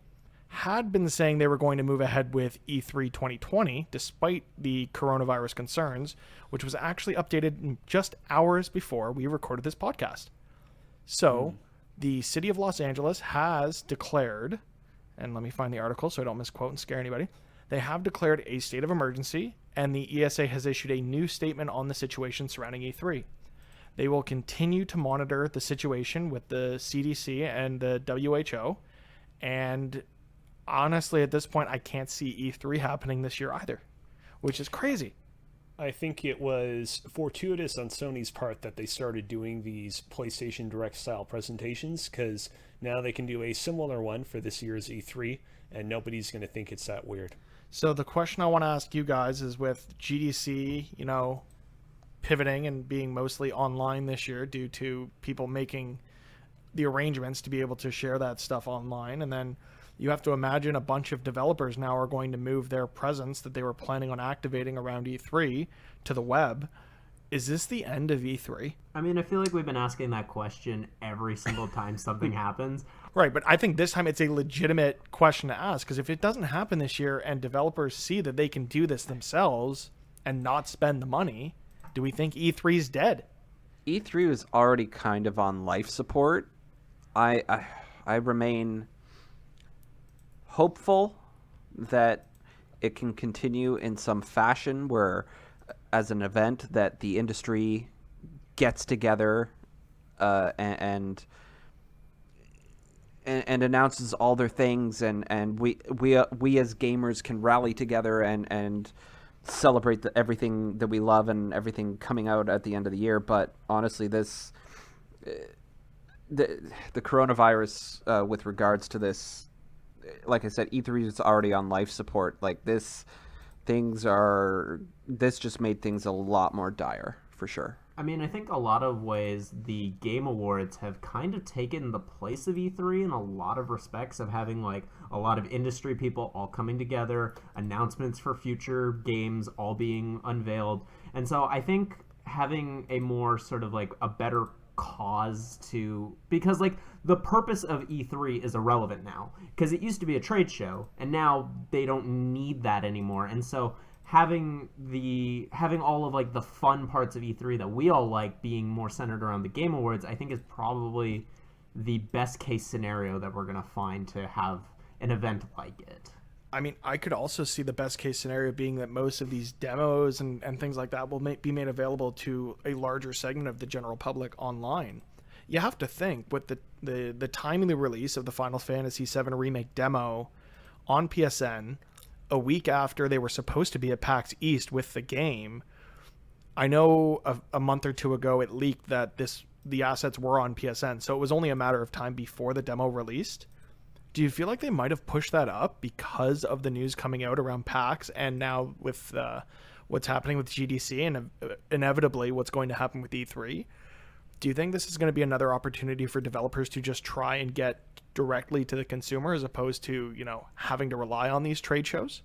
had been saying they were going to move ahead with E3 2020 despite the coronavirus concerns, which was actually updated just hours before we recorded this podcast. So the city of Los Angeles has declared, and let me find the article so I don't misquote and scare anybody. They have declared a state of emergency, and the ESA has issued a new statement on the situation surrounding E3. They will continue to monitor the situation with the CDC and the WHO, and honestly, at this point, I can't see E3 happening this year either, which is crazy. I think it was fortuitous on Sony's part that they started doing these PlayStation Direct style presentations, because now they can do a similar one for this year's E3 and nobody's going to think it's that weird. So the question I want to ask you guys is, with GDC, pivoting and being mostly online this year due to people making the arrangements to be able to share that stuff online, and then you have to imagine a bunch of developers now are going to move their presence that they were planning on activating around E3 to the web. Is this the end of E3? I mean, I feel like we've been asking that question every single time something happens. Right, but I think this time it's a legitimate question to ask, because if it doesn't happen this year and developers see that they can do this themselves and not spend the money, do we think E3 is dead? E3 was already kind of on life support. I remain hopeful that it can continue in some fashion where, as an event, that the industry gets together and announces all their things, and we as gamers can rally together and celebrate everything that we love and everything coming out at the end of the year. But honestly, this the coronavirus with regards to this, like I said, E3 is already on life support. Like this just made things a lot more dire for sure. I mean, I think a lot of ways the Game Awards have kind of taken the place of E3 in a lot of respects, of having like a lot of industry people all coming together, announcements for future games all being unveiled. And so I think having a more sort of like a better cause to, because like the purpose of E3 is irrelevant now, because it used to be a trade show and now they don't need that anymore. And so having all of like the fun parts of E3 that we all like being more centered around the Game Awards, I think is probably the best case scenario that we're going to find to have an event like it. I mean, I could also see the best case scenario being that most of these demos and things like that will be made available to a larger segment of the general public online. You have to think with the timely release of the Final Fantasy VII Remake demo on PSN, a week after they were supposed to be at PAX East with the game. I know a month or two ago it leaked that the assets were on PSN, so it was only a matter of time before the demo released. Do you feel like they might have pushed that up because of the news coming out around PAX, and now with what's happening with GDC and inevitably what's going to happen with E3? Do you think this is going to be another opportunity for developers to just try and get directly to the consumer as opposed to, having to rely on these trade shows?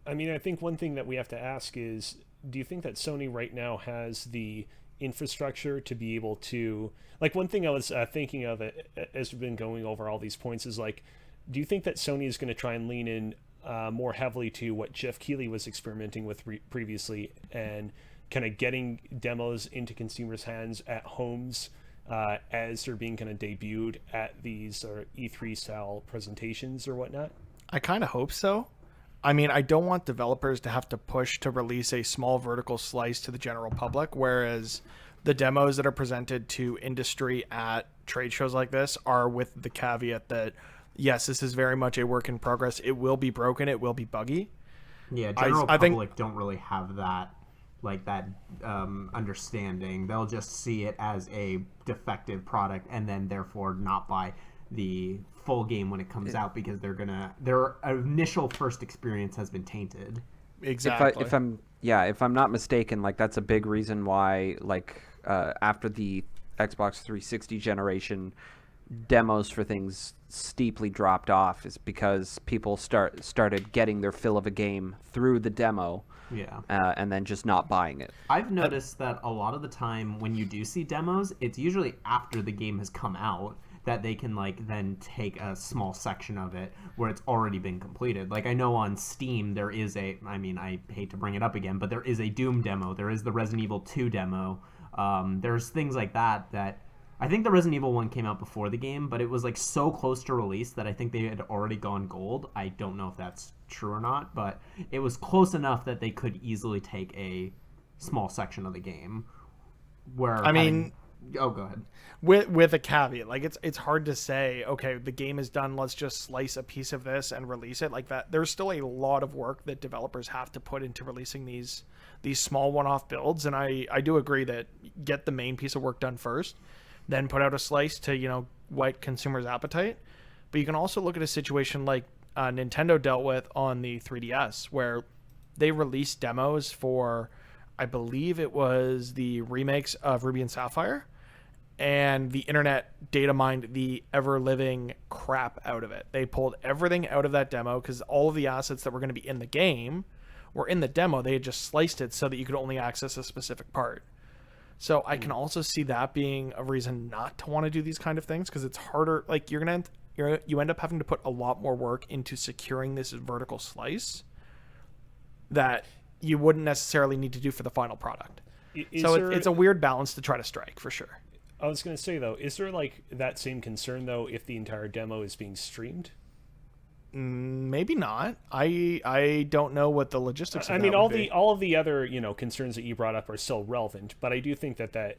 I mean, I think one thing that we have to ask is, do you think that Sony right now has the infrastructure to be able to, like, one thing I was thinking of as we've been going over all these points is like, do you think that Sony is going to try and lean in more heavily to what Jeff Keighley was experimenting with previously, and kind of getting demos into consumers' hands at homes as they're being kind of debuted at these E3 style presentations or whatnot? I kind of hope so. I mean, I don't want developers to have to push to release a small vertical slice to the general public, whereas the demos that are presented to industry at trade shows like this are with the caveat that, yes, this is very much a work in progress. It will be broken. It will be buggy. Yeah, general public don't really have that understanding. They'll just see it as a defective product and then therefore not buy the full game when it comes out, because their initial first experience has been tainted. Exactly. If I'm not mistaken, like that's a big reason why, like after the Xbox 360 generation, demos for things steeply dropped off, is because people started getting their fill of a game through the demo. Yeah. And then just not buying it. I've noticed that a lot of the time when you do see demos, it's usually after the game has come out that they can then take a small section of it where it's already been completed. Like I know on Steam there is I hate to bring it up again, but there is a Doom demo, there is the Resident Evil 2 demo. There's things like that I think the Resident Evil one came out before the game, but it was so close to release that I think they had already gone gold. I don't know if that's true or not, but it was close enough that they could easily take a small section of the game. Go ahead. With a caveat, it's hard to say, okay, the game is done, let's just slice a piece of this and release it like that. There's still a lot of work that developers have to put into releasing these small one-off builds, and I do agree that get the main piece of work done first, then put out a slice to whet consumers' appetite. But you can also look at a situation like Nintendo dealt with on the 3DS, where they released demos for, I believe it was the remakes of Ruby and Sapphire, and the internet data mined the ever-living crap out of it. They pulled everything out of that demo because all of the assets that were going to be in the game were in the demo. They had just sliced it so that you could only access a specific part. So I can also see that being a reason not to want to do these kind of things, because it's harder. Like you end up having to put a lot more work into securing this vertical slice that you wouldn't necessarily need to do for the final product. It's a weird balance to try to strike, for sure. I was going to say, though, is there that same concern, though, if the entire demo is being streamed? Maybe not. I don't know what the logistics of I that mean, would be. all of the other concerns that you brought up are still relevant, but I do think that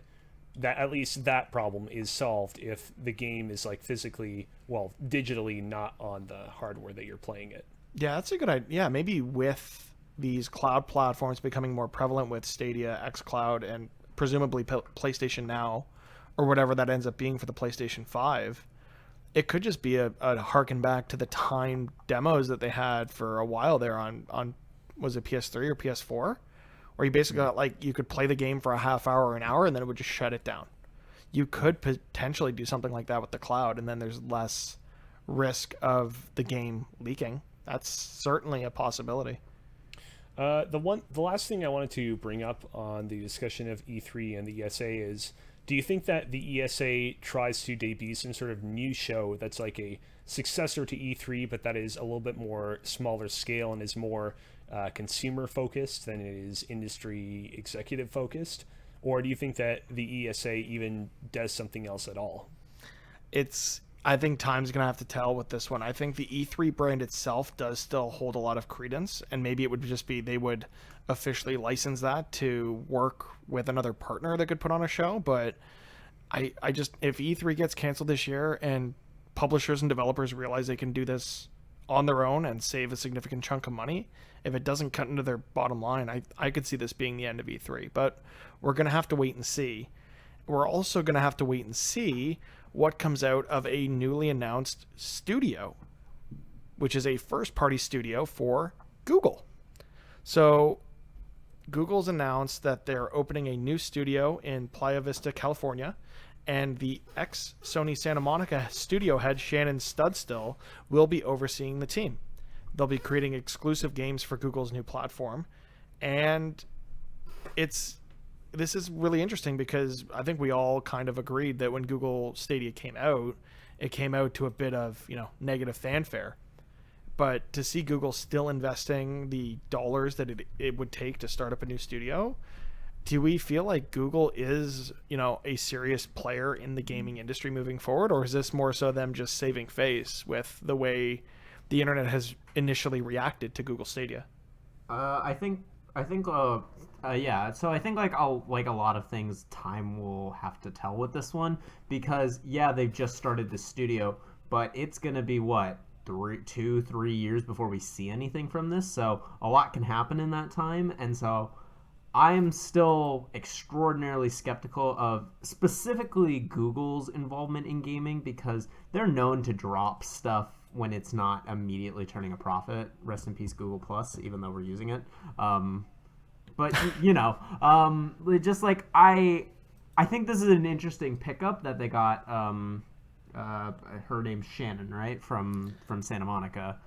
that at least that problem is solved if the game is like physically, well, digitally not on the hardware that you're playing it. Yeah, that's a good idea. Yeah, maybe with these cloud platforms becoming more prevalent with Stadia, xCloud, and presumably PlayStation Now, or whatever that ends up being for the PlayStation 5, it could just be a harken back to the timed demos that they had for a while there on was it PS3 or PS4? Where you basically got, like, you could play the game for a half hour or an hour and then it would just shut it down. You could potentially do something like that with the cloud, and then there's less risk of the game leaking. That's certainly a possibility. The last thing I wanted to bring up on the discussion of E3 and the ESA is, do you think that the ESA tries to debut some sort of new show that's like a successor to E3, but that is a little bit more smaller scale and is more consumer focused than it is industry executive focused? Or do you think that the ESA even does something else at all? I think time's going to have to tell with this one. I think the E3 brand itself does still hold a lot of credence, and maybe it would just be they would officially license that to work with another partner that could put on a show. But I just, if E3 gets canceled this year and publishers and developers realize they can do this on their own and save a significant chunk of money, if it doesn't cut into their bottom line, I could see this being the end of E3. But we're going to have to wait and see. We're also going to have to wait and see what comes out of a newly announced studio, which is a first-party studio for Google. So Google's announced that they're opening a new studio in Playa Vista, California, and the ex-Sony Santa Monica studio head, Shannon Studstill, will be overseeing the team. They'll be creating exclusive games for Google's new platform, and this is really interesting because I think we all kind of agreed that when Google Stadia came out, it came out to a bit of, negative fanfare. But to see Google still investing the dollars that it would take to start up a new studio, do we feel like Google is, a serious player in the gaming industry moving forward? Or is this more so them just saving face with the way the internet has initially reacted to Google Stadia? Yeah, so I think like a lot of things, time will have to tell with this one, because they've just started the studio, but it's gonna be 3 years before we see anything from this, so a lot can happen in that time. And so I'm still extraordinarily skeptical of specifically Google's involvement in gaming, because they're known to drop stuff when it's not immediately turning a profit. Rest in peace Google Plus, even though we're using it. But just like I think this is an interesting pickup that they got. Her name's Shannon, right, from Santa Monica.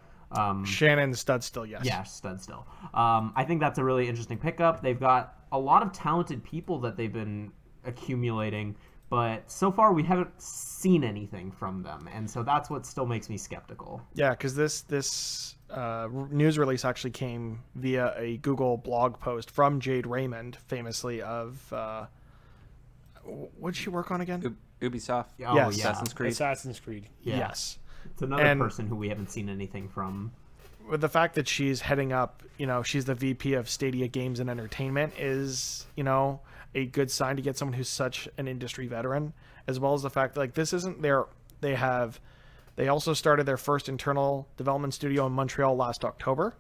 Shannon Studstill, yes. Yeah, Studstill. I think that's a really interesting pickup. They've got a lot of talented people that they've been accumulating, but so far we haven't seen anything from them, and so that's what still makes me skeptical. Yeah, because this news release actually came via a Google blog post from Jade Raymond, famously of what'd she work on again? Ubisoft. Oh, yes. yeah. Assassin's Creed. Yeah. Yes. It's another person who we haven't seen anything from. With the fact that she's heading up, she's the VP of Stadia Games and Entertainment is, a good sign to get someone who's such an industry veteran, as well as the fact that, like, this isn't they also started their first internal development studio in Montreal last October,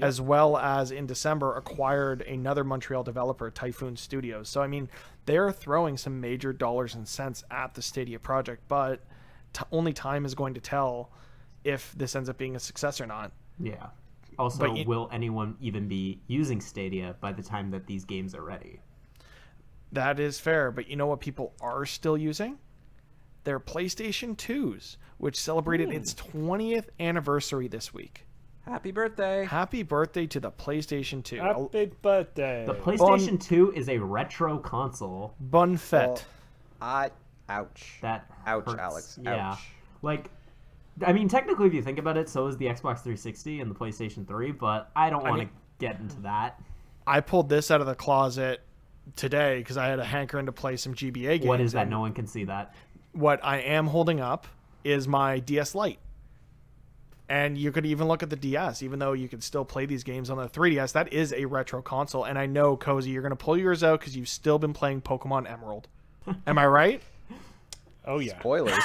as well as in December acquired another Montreal developer, Typhoon Studios. So, I mean, they're throwing some major dollars and cents at the Stadia project, but only time is going to tell if this ends up being a success or not. Yeah. Also, will anyone even be using Stadia by the time that these games are ready? That is fair, but you know what people are still using? Their PlayStation 2s, which celebrated its 20th anniversary this week. Happy birthday. Happy birthday to the PlayStation 2. Happy birthday. The PlayStation 2 is a retro console. Bon fête. Ouch. That Ouch, hurts. Alex. Yeah. Ouch. Like, I mean, technically, if you think about it, so is the Xbox 360 and the PlayStation 3, but I don't want to get into that. I pulled this out of the closet today because I had a hankering to play some GBA games. What is that? No one can see that. What I am holding up is my DS Lite. And you could even look at the DS, even though you could still play these games on the 3DS. That is a retro console. And I know, Kozi, you're going to pull yours out because you've still been playing Pokemon Emerald. Am I right? Oh yeah. Spoilers.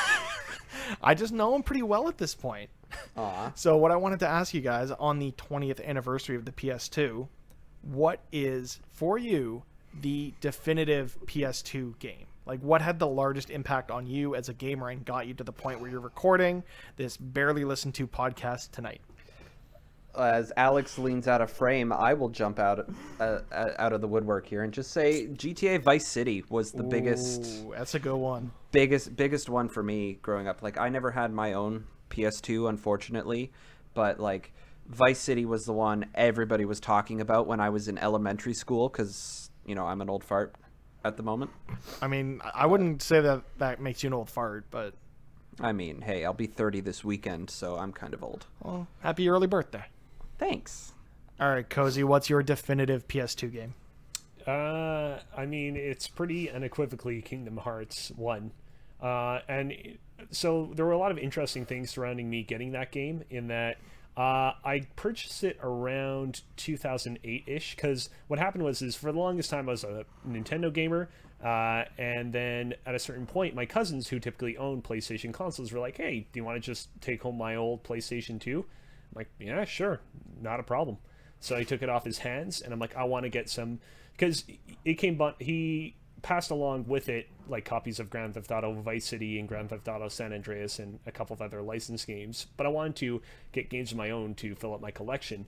I just know him pretty well at this point. Aw. So what I wanted to ask you guys on the 20th anniversary of the PS2, what is, for you, the definitive PS2 game? Like, what had the largest impact on you as a gamer and got you to the point where you're recording this barely listened to podcast tonight? As Alex leans out of frame, I will jump out of the woodwork here and just say GTA Vice City was the Ooh, that's a good one. biggest one for me growing up. Like, I never had my own PS2, unfortunately, but like Vice City was the one everybody was talking about when I was in elementary school, because I'm an old fart at the moment. I mean, I wouldn't say that makes you an old fart, but I mean, hey, I'll be 30 this weekend, so I'm kind of old. well, happy early birthday. Thanks. All right, Kozi, what's your definitive PS2 game? I mean, it's pretty unequivocally Kingdom Hearts 1. So there were a lot of interesting things surrounding me getting that game, in that I purchased it around 2008-ish, because what happened was for the longest time I was a Nintendo gamer, and then at a certain point my cousins, who typically own PlayStation consoles, were like, hey, do you want to just take home my old PlayStation 2? I'm like, yeah, sure, not a problem. So I took it off his hands, and I'm like, I want to get some, because he passed along with it like copies of Grand Theft Auto Vice City and Grand Theft Auto San Andreas and a couple of other licensed games, but I wanted to get games of my own to fill up my collection.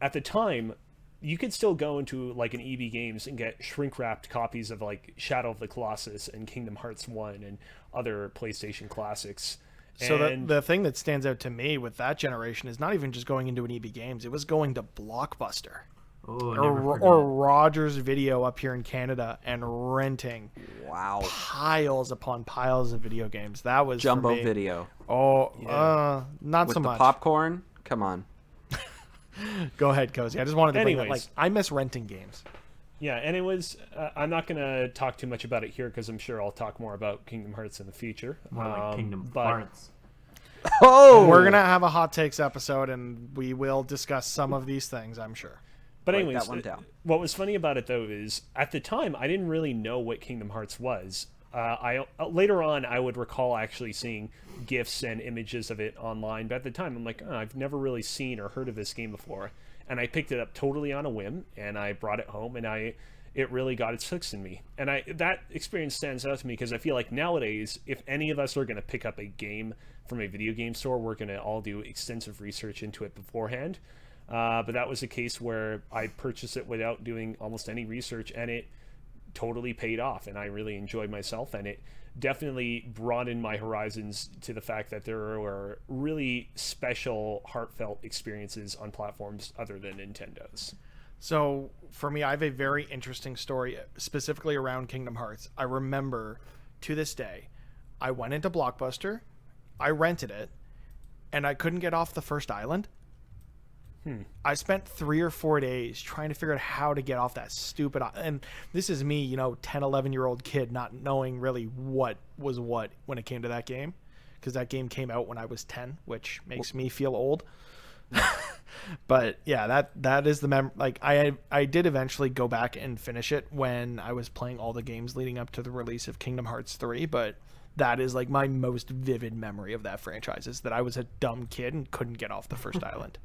At the time, you could still go into like an EB Games and get shrink-wrapped copies of like Shadow of the Colossus and Kingdom Hearts 1 and other PlayStation classics. So the thing that stands out to me with that generation is not even just going into an EB Games. It was going to Blockbuster. Oh, Or Rogers Video up here in Canada and renting Wow. piles upon piles of video games. That was Jumbo for me. Video. Oh, Yeah. not With so the much. popcorn? Come on. Go ahead, Cozy. I just wanted to bring that. Like, Anyways. I miss renting games. Yeah, and it was, I'm not going to talk too much about it here, because I'm sure I'll talk more about Kingdom Hearts in the future. More like Kingdom but- Hearts. Oh! We're gonna have a hot takes episode, and we will discuss some of these things, I'm sure. But Write anyways, that one down. what was funny about it, though, is at the time, I didn't really know what Kingdom Hearts was. Later on, I would recall actually seeing GIFs and images of it online, but at the time, I'm like, oh, I've never really seen or heard of this game before. And I picked it up totally on a whim, and I brought it home, and it really got its hooks in me. And that experience stands out to me, because I feel like nowadays, if any of us are going to pick up a game from a video game store, we're going to all do extensive research into it beforehand. But that was a case where I purchased it without doing almost any research, and it totally paid off, and I really enjoyed myself, and it definitely broadened my horizons to the fact that there were really special, heartfelt experiences on platforms other than Nintendo's. So for me, I have a very interesting story specifically around Kingdom Hearts. I remember to this day, I went into Blockbuster, I rented it, and I couldn't get off the first island. I spent 3 or 4 days trying to figure out how to get off that stupid and this is me, 10, 11-year-old kid not knowing really what was what when it came to that game, because that game came out when I was 10, which makes me feel old. But yeah, that is the like I did eventually go back and finish it when I was playing all the games leading up to the release of Kingdom Hearts 3, but that is like my most vivid memory of that franchise, is that I was a dumb kid and couldn't get off the first island.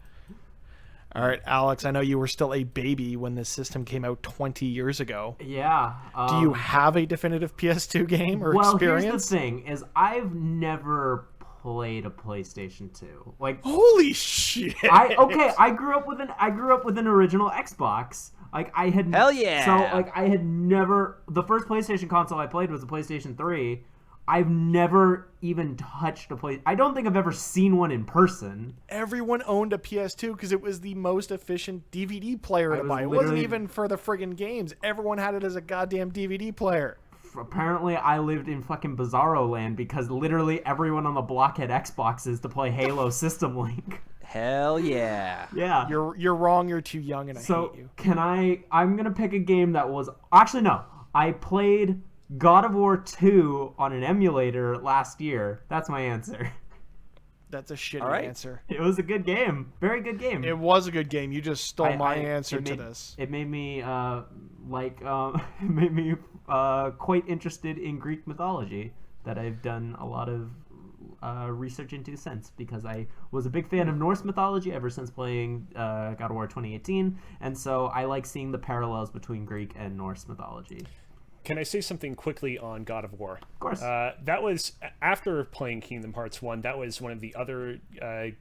All right, Alex, I know you were still a baby when this system came out 20 years ago. Yeah. Do you have a definitive PS2 game or experience? Here's the thing: is I've never played a PlayStation 2. Like, holy shit! I grew up with an original Xbox. Like, I had Hell yeah! So like I had never, the first PlayStation console I played was the PlayStation 3. I've never even touched a play. I don't think I've ever seen one in person. Everyone owned a PS2 because it was the most efficient DVD player to buy. It wasn't literally- even for the friggin' games. Everyone had it as a goddamn DVD player. Apparently, I lived in fucking Bizarro land, because literally everyone on the block had Xboxes to play Halo System Link. Hell yeah. Yeah. You're wrong. You're too young, and I hate you. I'm gonna pick a game that was actually no. I played God of War 2 on an emulator last year. That's my answer. That's a shitty All right. answer. It was a good game. Very good game. It was a good game. You just stole my answer it to made- this. It made me it made me quite interested in Greek mythology that I've done a lot of research into since, because I was a big fan of Norse mythology ever since playing God of War 2018, and so I like seeing the parallels between Greek and Norse mythology. Can I say something quickly on God of War? Of course. That was, after playing Kingdom Hearts 1, that was one of the other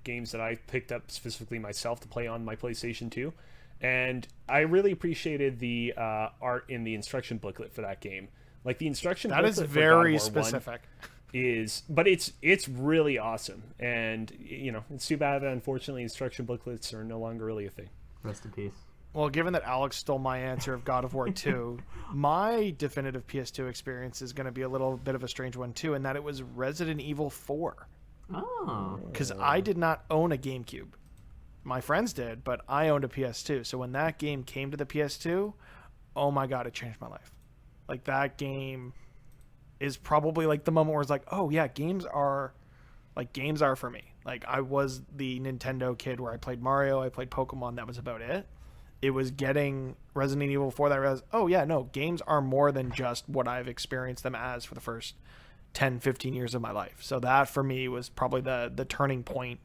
games that I picked up specifically myself to play on my PlayStation 2. And I really appreciated the art in the instruction booklet for that game. Like, the instruction That booklet is for God of very War specific. 1 but it's really awesome. And, you know, it's too bad that unfortunately instruction booklets are no longer really a thing. Rest in peace. Well, given that Alex stole my answer of God of War 2, my definitive PS2 experience is going to be a little bit of a strange one too, in that it was Resident Evil 4. Oh. Because I did not own a GameCube. My friends did, but I owned a PS2. So when that game came to the PS2, oh my god, it changed my life. Like, that game is probably like the moment where it's like, oh yeah, games are for me. Like, I was the Nintendo kid where I played Mario, I played Pokemon, that was about it. It was getting Resident Evil 4 that I realized, oh yeah, no, games are more than just what I've experienced them as for the first 10, 15 years of my life. So that for me was probably the turning point.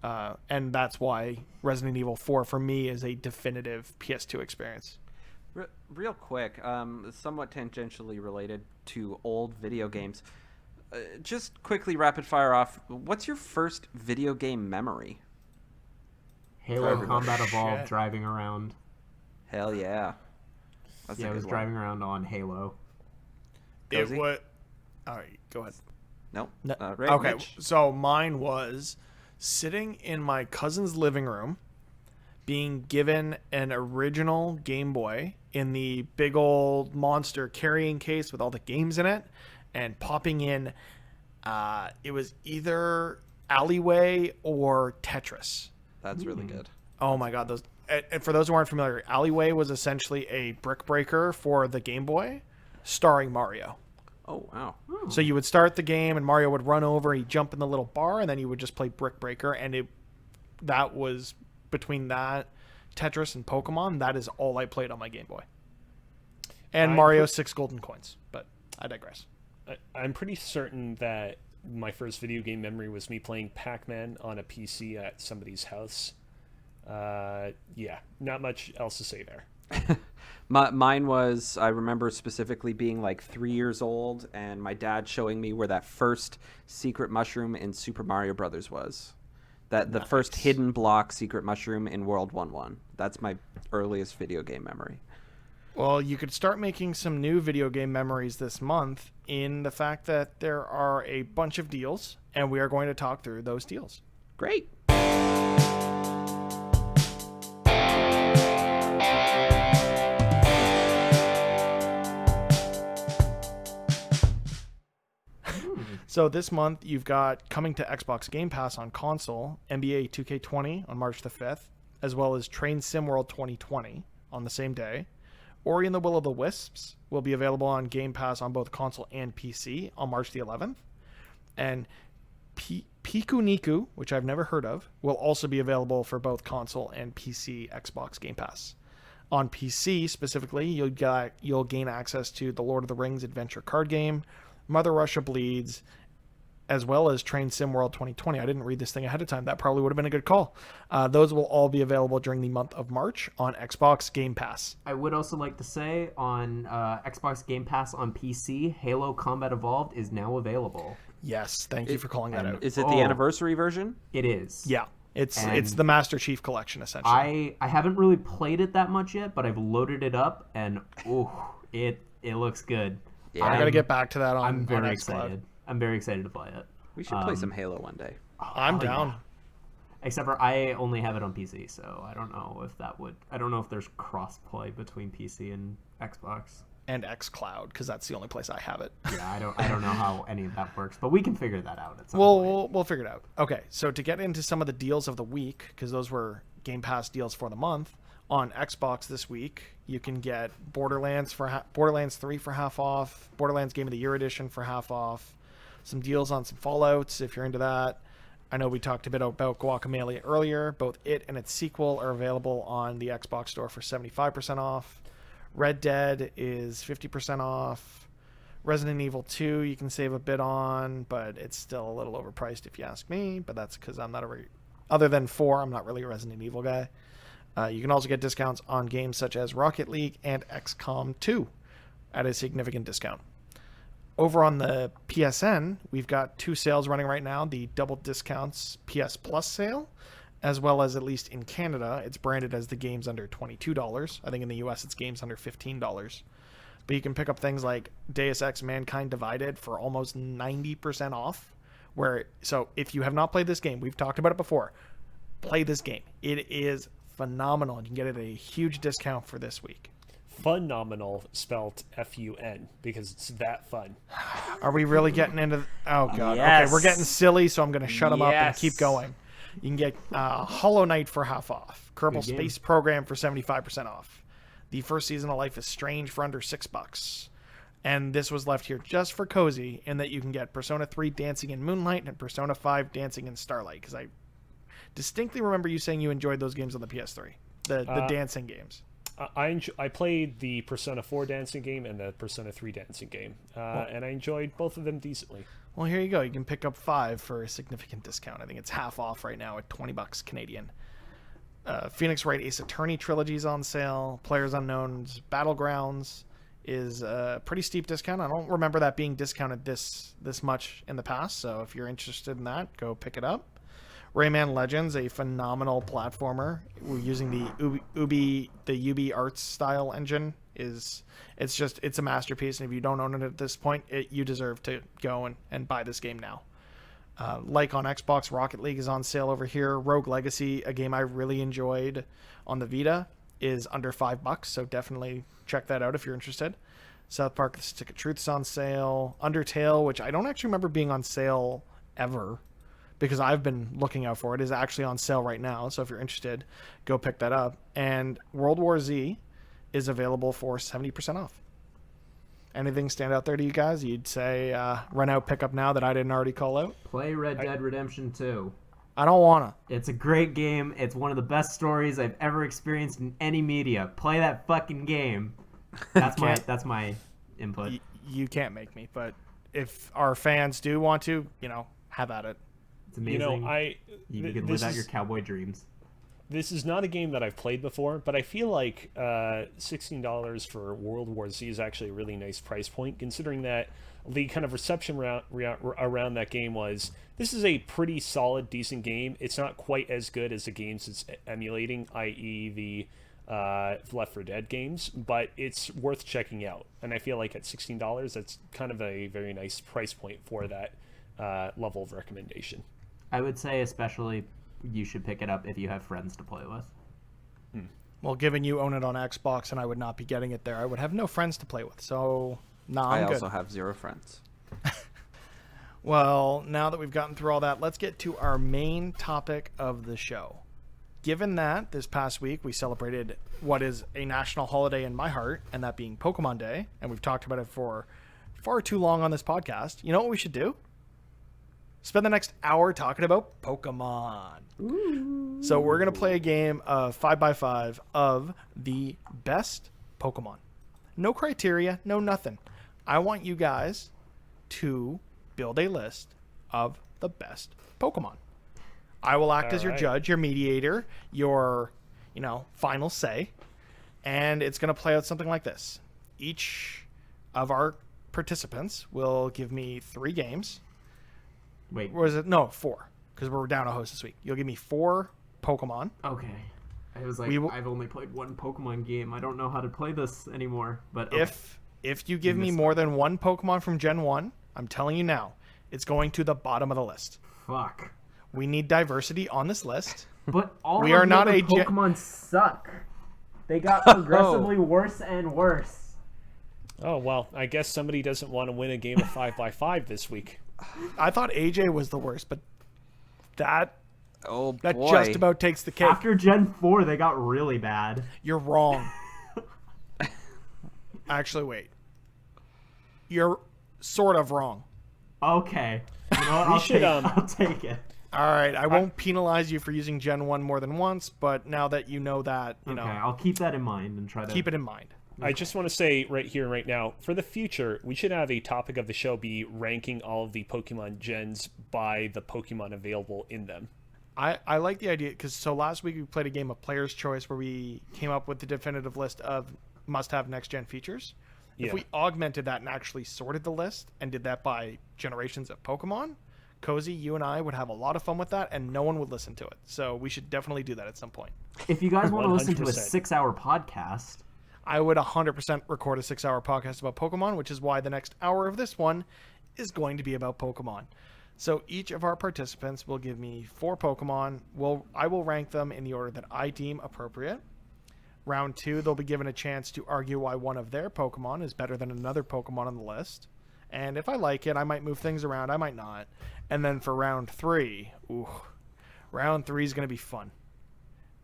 And that's why Resident Evil 4 for me is a definitive PS2 experience. Real quick, somewhat tangentially related to old video games. Just quickly rapid fire off. What's your first video game memory? Halo Combat Evolved Shit. driving around. Hell yeah. That's Yeah, a I good was one. driving around on Halo. It Kozi? was. All right, go ahead. Nope. No, Right, okay, Mitch? so mine was sitting in my cousin's living room, being given an original Game Boy in the big old monster carrying case with all the games in it, and popping in. It was either Alleyway or Tetris. That's really good. Oh my god, those! And for those who aren't familiar, Alleyway was essentially a brick breaker for the Game Boy, starring Mario. Oh, wow. So you would start the game, and Mario would run over, he'd jump in the little bar, and then you would just play brick breaker. And that was between that, Tetris, and Pokemon. That is all I played on my Game Boy. And Mario 6 Golden Coins, but I digress. I'm pretty certain that my first video game memory was me playing Pac-Man on a PC at somebody's house. Yeah, not much else to say there. Mine was, I remember specifically being like 3 years old and my dad showing me where that first secret mushroom in Super Mario Brothers was. The first hidden block secret mushroom in World 1-1. That's my earliest video game memory. Well, you could start making some new video game memories this month in the fact that there are a bunch of deals, and we are going to talk through those deals. Great. So this month, you've got coming to Xbox Game Pass on console, NBA 2K20 on March the 5th, as well as Train Sim World 2020 on the same day. Ori and the Will of the Wisps will be available on Game Pass on both console and PC on March the 11th. And Piku Niku, which I've never heard of, will also be available for both console and PC Xbox Game Pass. On PC specifically, you'll gain access to the Lord of the Rings adventure card game, Mother Russia Bleeds, as well as Train Sim World 2020. I didn't read this thing ahead of time. That probably would have been a good call. Those will all be available during the month of March on Xbox Game Pass. I would also like to say on Xbox Game Pass on PC, Halo Combat Evolved is now available. Yes, thank you for calling that out. Is it the anniversary version? It is. Yeah, it's And the Master Chief Collection, essentially. I haven't really played it that much yet, but I've loaded it up, and ooh, it looks good. Yeah. I got to get back to that on I'm very on xCloud. excited. I'm very excited to play it. We should play some Halo one day. I'm down. Yeah. Except for I only have it on PC, so I don't know if that would. I don't know if there's cross-play between PC and Xbox. And xCloud, because that's the only place I have it. Yeah, I don't know how any of that works, but we can figure that out at some point. We'll figure it out. Okay, so to get into some of the deals of the week, because those were Game Pass deals for the month, on Xbox this week, you can get Borderlands 3 for half off, Borderlands Game of the Year Edition for half off, some deals on some Fallouts if you're into that, I know we talked a bit about Guacamelee earlier. Both it and its sequel are available on the Xbox Store for 75% off. Red Dead is 50% off. Resident Evil 2 you can save a bit on, but it's still a little overpriced if you ask me. But that's because I'm not other than 4, I'm not really a Resident Evil guy. You can also get discounts on games such as Rocket League and XCOM 2 at a significant discount. Over on the PSN, we've got 2 sales running right now. The double discounts PS Plus sale, as well as, at least in Canada, it's branded as the games under $22. I think in the US it's games under $15. But you can pick up things like Deus Ex Mankind Divided for almost 90% off. So if you have not played this game, we've talked about it before, play this game. It is phenomenal. You can get it at a huge discount for this week. Phenomenal, spelled F-U-N, because it's that fun. Are we really getting into... Oh, God. Yes. Okay, we're getting silly, so I'm going to shut them up and Yes. keep going. You can get Hollow Knight for half off. Kerbal Space Program for 75% off. The first season of Life is Strange for under $6. And this was left here just for Kozi, in that you can get Persona 3 Dancing in Moonlight and Persona 5 Dancing in Starlight, because I distinctly remember you saying you enjoyed those games on the PS3, the dancing games. I played the Persona 4 dancing game and the Persona 3 dancing game, and I enjoyed both of them decently. Well, here you go. You can pick up 5 for a significant discount. I think it's half off right now at $20 Canadian. Phoenix Wright Ace Attorney Trilogy is on sale. Players Unknown's Battlegrounds is a pretty steep discount. I don't remember that being discounted this much in the past, so if you're interested in that, go pick it up. Rayman Legends, a phenomenal platformer. We're using the Ubi Arts style engine. It's a masterpiece, and if you don't own it at this point, you deserve to go and buy this game now. Like on Xbox, Rocket League is on sale over here. Rogue Legacy, a game I really enjoyed on the Vita, is under $5, so definitely check that out if you're interested. South Park: The Stick of Truth is on sale. Undertale, which I don't actually remember being on sale ever, because I've been looking out for it, is actually on sale right now. So if you're interested, go pick that up. And World War Z is available for 70% off. Anything stand out there to you guys? You'd say run out, pick up now that I didn't already call out? Play Red Dead Redemption 2. I don't want to. It's a great game. It's one of the best stories I've ever experienced in any media. Play that fucking game. That's my input. You can't make me, but if our fans do want to, have at it. It's amazing. You can live out your cowboy dreams. This is not a game that I've played before, but I feel like $16 for World War Z is actually a really nice price point, considering that the kind of reception around that game was, this is a pretty solid, decent game. It's not quite as good as the games it's emulating, i.e. the Left 4 Dead games, but it's worth checking out. And I feel like at $16, that's kind of a very nice price point for that level of recommendation. I would say especially you should pick it up if you have friends to play with. Well, given you own it on Xbox and I would not be getting it there, I would have no friends to play with. So, I'm good. I also have 0 friends. Well, now that we've gotten through all that, let's get to our main topic of the show. Given that this past week we celebrated what is a national holiday in my heart, and that being Pokemon Day, and we've talked about it for far too long on this podcast, you know what we should do? Spend the next hour talking about Pokemon. Ooh. So we're going to play a game of 5x5 of the best Pokemon. No criteria, no nothing. I want you guys to build a list of the best Pokemon. I will act as your judge, your mediator, your, final say. And it's going to play out something like this. Each of our participants will give me 3 games. Wait. Or is it? No, 4. Because we're down a host this week. You'll give me 4 Pokemon. Okay. I was like, I've only played 1 Pokemon game. I don't know how to play this anymore. But okay. If you give me more than 1 Pokemon from Gen 1, I'm telling you now, it's going to the bottom of the list. Fuck. We need diversity on this list. But all we of are not the a Pokemon suck. They got progressively worse and worse. Oh, well, I guess somebody doesn't want to win a game of 5x5 this week. I thought AJ was the worst, but that boy. just about takes the cake. After Gen 4, they got really bad. You're wrong. Actually, wait. You're sort of wrong. Okay. You know what? I'll take it. All right, I won't penalize you for using Gen 1 more than once, but now that you know that, you Okay, know, I'll keep that in mind and try to keep it in mind. I just want to say right here and right now, for the future, we should have a topic of the show be ranking all of the Pokemon gens by the Pokemon available in them. I like the idea because so last week we played a game of Player's Choice where we came up with the definitive list of must-have next-gen features. Yeah. If we augmented that and actually sorted the list and did that by generations of Pokemon, Kozi, you and I would have a lot of fun with that, and no one would listen to it. So we should definitely do that at some point. If you guys want to listen to a 100%. 6-hour podcast, I would 100% record a 6-hour podcast about Pokemon, which is why the next hour of this one is going to be about Pokemon. So each of our participants will give me 4 Pokemon. I will rank them in the order that I deem appropriate. Round 2, they'll be given a chance to argue why one of their Pokemon is better than another Pokemon on the list. And if I like it, I might move things around. I might not. And then for round 3, round 3 is going to be fun.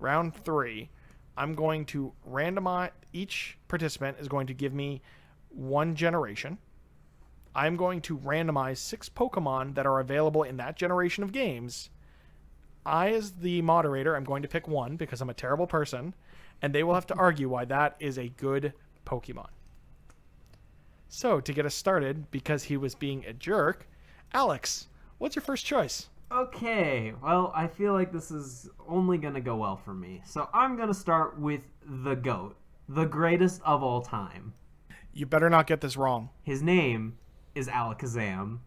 Round 3, I'm going to randomize. Each participant is going to give me 1 generation. I'm going to randomize 6 Pokemon that are available in that generation of games. I, as the moderator, I'm going to pick 1 because I'm a terrible person, and they will have to argue why that is a good Pokemon. So, to get us started, because he was being a jerk, Alex, what's your first choice? okay, well, I feel like this is only going to go well for me. So I'm going to start with the GOAT, the greatest of all time. You better not get this wrong. His name is Alakazam.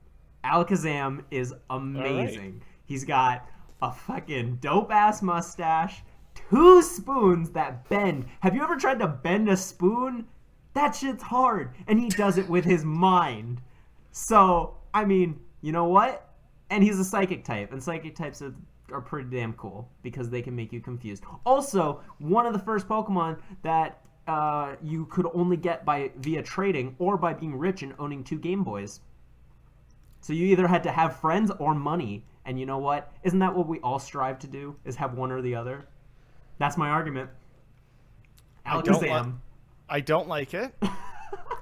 Alakazam is amazing. He's got a fucking dope-ass mustache, 2 spoons that bend. Have you ever tried to bend a spoon? That shit's hard, and he does it with his mind. So, I mean, you know what? And he's a psychic type, and psychic types are pretty damn cool because they can make you confused. Also, one of the first Pokemon that you could only get via trading or by being rich and owning 2 Game Boys. So you either had to have friends or money. And you know what? Isn't that what we all strive to do, is have one or the other? That's my argument. Alakazam. I don't like it.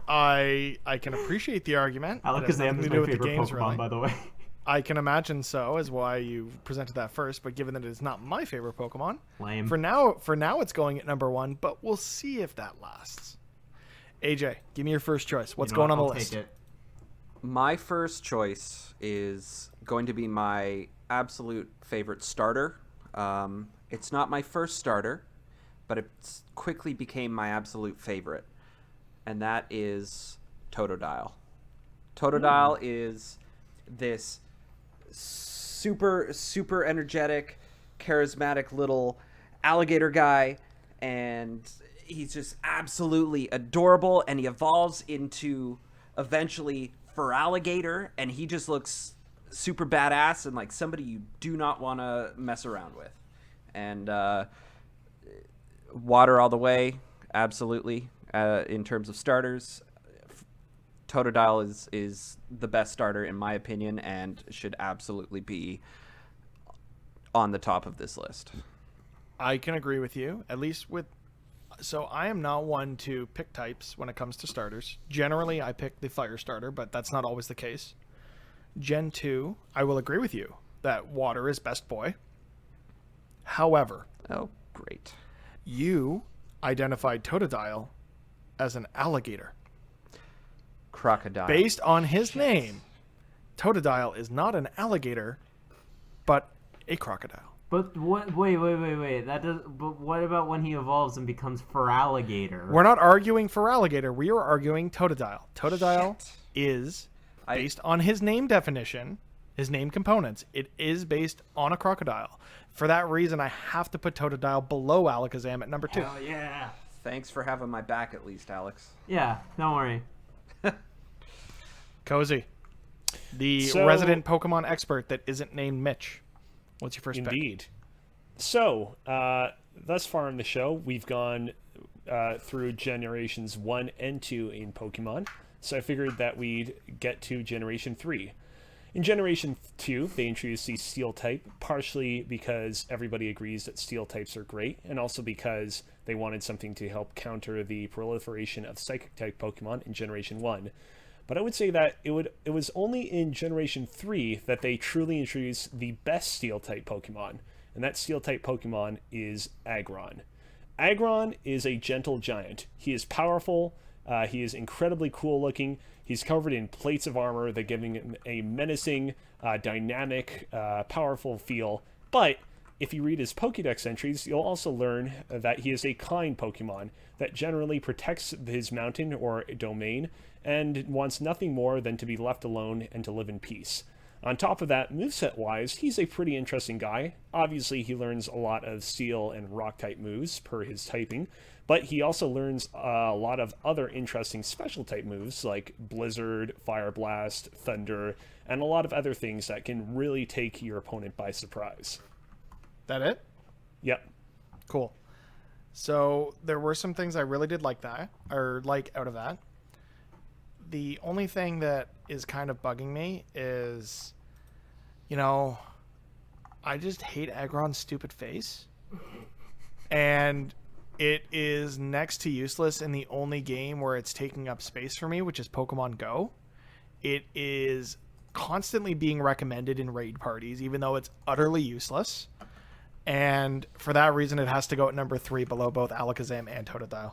I can appreciate the argument. Alakazam is my favorite Pokemon, really. by the way. I can imagine so, is why you presented that first. But given that it is not my favorite Pokemon, Lame. For now, it's going at number 1. But we'll see if that lasts. AJ, give me your first choice. What's going on the list? Take it. My first choice is going to be my absolute favorite starter. It's not my first starter, but it quickly became my absolute favorite, and that is Totodile. Totodile is this super energetic, charismatic little alligator guy, and he's just absolutely adorable, and he evolves into eventually Feraligatr, and he just looks super badass and like somebody you do not want to mess around with. And water all the way, absolutely. In terms of starters, Totodile is the best starter in my opinion and should absolutely be on the top of this list. I can agree with you, at least with... So I am not one to pick types when it comes to starters. Generally, I pick the fire starter, but that's not always the case. Gen 2, I will agree with you that water is best boy. However... Oh, great. You identified Totodile as an alligator. Crocodile. Based on his name, Totodile is not an alligator, but a crocodile. But what? Wait. That does. But what about when he evolves and becomes Feraligatr? We're not arguing for alligator. We are arguing Totodile. Totodile is based on his name definition, his name components. It is based on a crocodile. For that reason, I have to put Totodile below Alakazam at number 2. Hell yeah. Thanks for having my back at least, Alex. Yeah. Don't worry. Kozi, the resident Pokemon expert that isn't named Mitch. What's your first pick? Indeed. So, thus far in the show, we've gone through generations 1 and 2 in Pokemon. So I figured that we'd get to Generation 3. In Generation 2, they introduced the Steel type, partially because everybody agrees that Steel types are great, and also because they wanted something to help counter the proliferation of Psychic type Pokemon in Generation 1. But I would say that it was only in Generation 3 that they truly introduced the best Steel-type Pokemon, and that Steel-type Pokemon is Aggron. Aggron is a gentle giant. He is powerful, he is incredibly cool-looking, he's covered in plates of armor that give him a menacing, dynamic, powerful feel, but if you read his Pokédex entries, you'll also learn that he is a kind Pokemon that generally protects his mountain or domain and wants nothing more than to be left alone and to live in peace. On top of that, moveset-wise, he's a pretty interesting guy. Obviously, he learns a lot of Steel and Rock-type moves per his typing, but he also learns a lot of other interesting special-type moves like Blizzard, Fire Blast, Thunder, and a lot of other things that can really take your opponent by surprise. That it? Yep. Cool. So there were some things I really did like out of that. The only thing that is kind of bugging me is, I just hate Aggron's stupid face. And it is next to useless in the only game where it's taking up space for me, which is Pokemon Go. It is constantly being recommended in raid parties, even though it's utterly useless. And for that reason, it has to go at number 3 below both Alakazam and Totodile.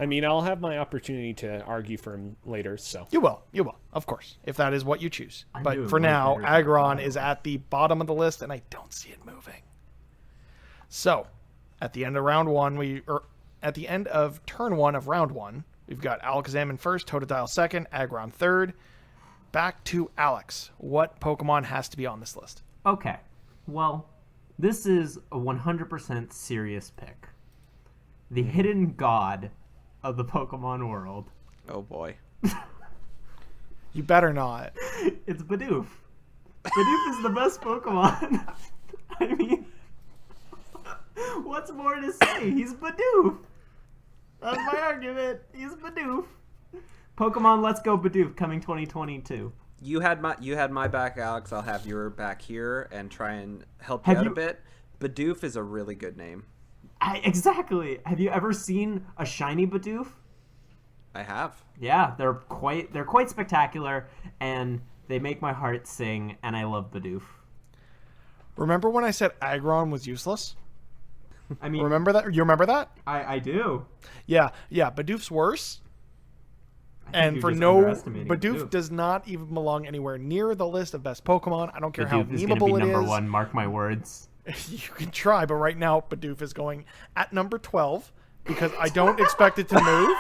I mean, I'll have my opportunity to argue for him later, so. You will, of course, if that is what you choose. I But knew for it was now, better. Aggron is at the bottom of the list, and I don't see it moving. So, at the end of at the end of turn 1 of round 1, we've got Alakazam in first, Totodile second, Aggron third. Back to Alex. What Pokemon has to be on this list? Okay. Well, this is a 100% serious pick. The hidden god of the Pokemon world. Oh boy. You better not. It's Bidoof. Bidoof is the best Pokemon. I mean, what's more to say? He's Bidoof. That's my argument. He's Bidoof. Pokemon Let's Go Bidoof coming 2022. You had my back, Alex. I'll have your back here and try and help you out a bit. Bidoof is a really good name. Exactly. Have you ever seen a shiny Bidoof? I have. Yeah, they're quite spectacular, and they make my heart sing. And I love Bidoof. Remember when I said Aggron was useless? I mean, Remember that? You remember that? I do. Yeah. Bidoof's worse. I think And you're for just no, underestimating Bidoof does not even belong anywhere near the list of best Pokemon. I don't care how Bidoof is going to be memeable it number is. 1. Mark my words. You can try, but right now Bidoof is going at number 12 because I don't expect it to move.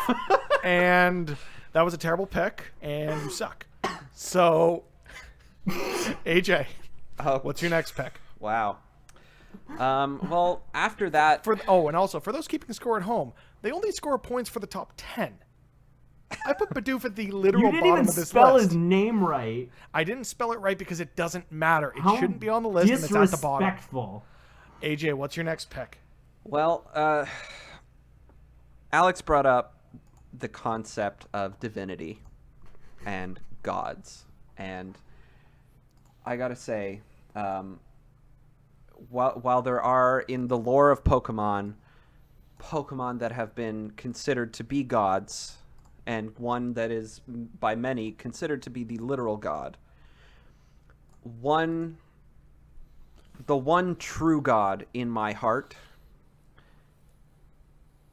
And that was a terrible pick, and you suck. So, AJ, what's your next pick? Wow. Well, after that, And also for those keeping score at home, they only score points for the top 10. I put Bidoof at the literal You didn't bottom even of this spell list. his name right. I didn't spell it right because it doesn't matter. It How shouldn't be on the list, and it's at the bottom. disrespectful. AJ, what's your next pick? well, Alex brought up the concept of divinity and gods, and I gotta say, while there are in the lore of Pokemon that have been considered to be gods, and one that is by many considered to be the literal god, the one true god in my heart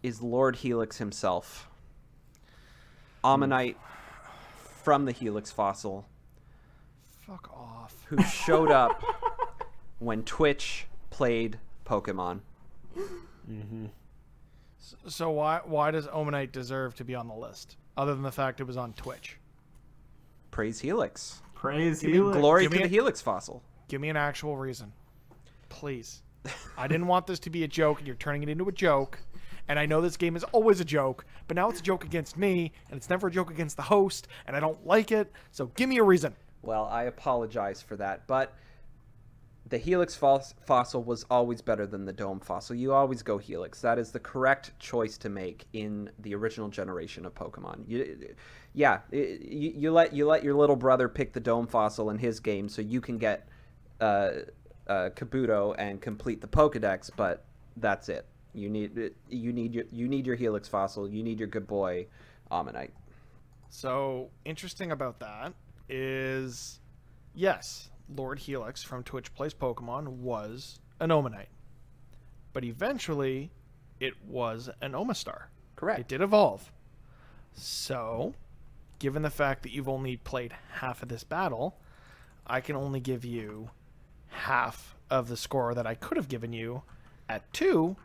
is Lord Helix himself. Ammonite from the Helix fossil, Fuck off. who showed up when Twitch played Pokemon. So why does Omanite deserve to be on the list, other than the fact it was on Twitch? Praise Helix. Praise me Helix. Glory Give to me the a- Helix fossil. Give me an actual reason. Please. I didn't want this to be a joke, and you're turning it into a joke. And I know this game is always a joke, but now it's a joke against me, and it's never a joke against the host, and I don't like it. So give me a reason. Well, I apologize for that, but the Helix fossil was always better than the Dome fossil. You always go Helix. That is the correct choice to make in the original generation of Pokemon. You let your little brother pick the Dome fossil in his game so you can get Kabuto and complete the Pokedex, but that's it. You need your Helix fossil. You need your good boy Ammonite. So, interesting about that is, yes, Lord Helix from Twitch Plays Pokemon was an Omanite. But eventually, it was an Omastar. Correct. It did evolve. So, given the fact that you've only played half of this battle, I can only give you half of the score that I could have given you at 2.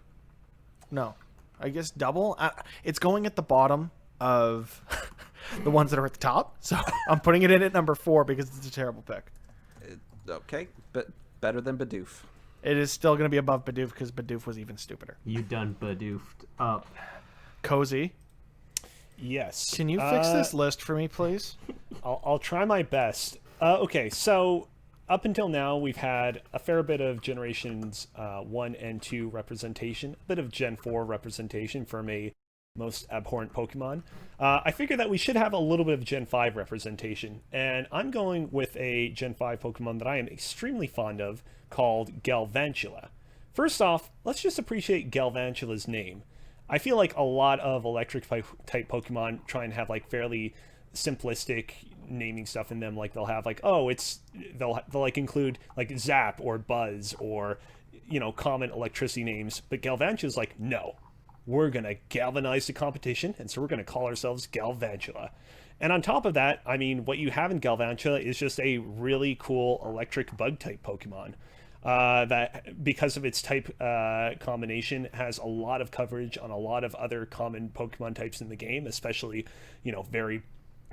No, I guess double. It's going at the bottom of the ones that are at the top. So I'm putting it in at number 4 because it's a terrible pick. Okay, but better than Bidoof. It is still going to be above Bidoof because Bidoof was even stupider. You done Bidoofed up. Kozi, Yes. can you fix this list for me, please? I'll try my best. Okay, so up until now, we've had a fair bit of Generations 1 and 2 representation, a bit of Gen 4 representation from a most abhorrent Pokemon. I figure that we should have a little bit of Gen 5 representation, and I'm going with a Gen 5 Pokemon that I am extremely fond of called Galvantula. First off, let's just appreciate Galvantula's name. I feel like a lot of electric type Pokemon try and have like fairly simplistic naming stuff in them. Like they'll have like, oh, they'll like include like Zap or Buzz or, you know, common electricity names. But Galvantula's like, no, we're gonna galvanize the competition, and so we're gonna call ourselves Galvantula. And on top of that, I mean, what you have in Galvantula is just a really cool electric bug type Pokemon. That, because of its type combination, has a lot of coverage on a lot of other common Pokemon types in the game, especially, you know, very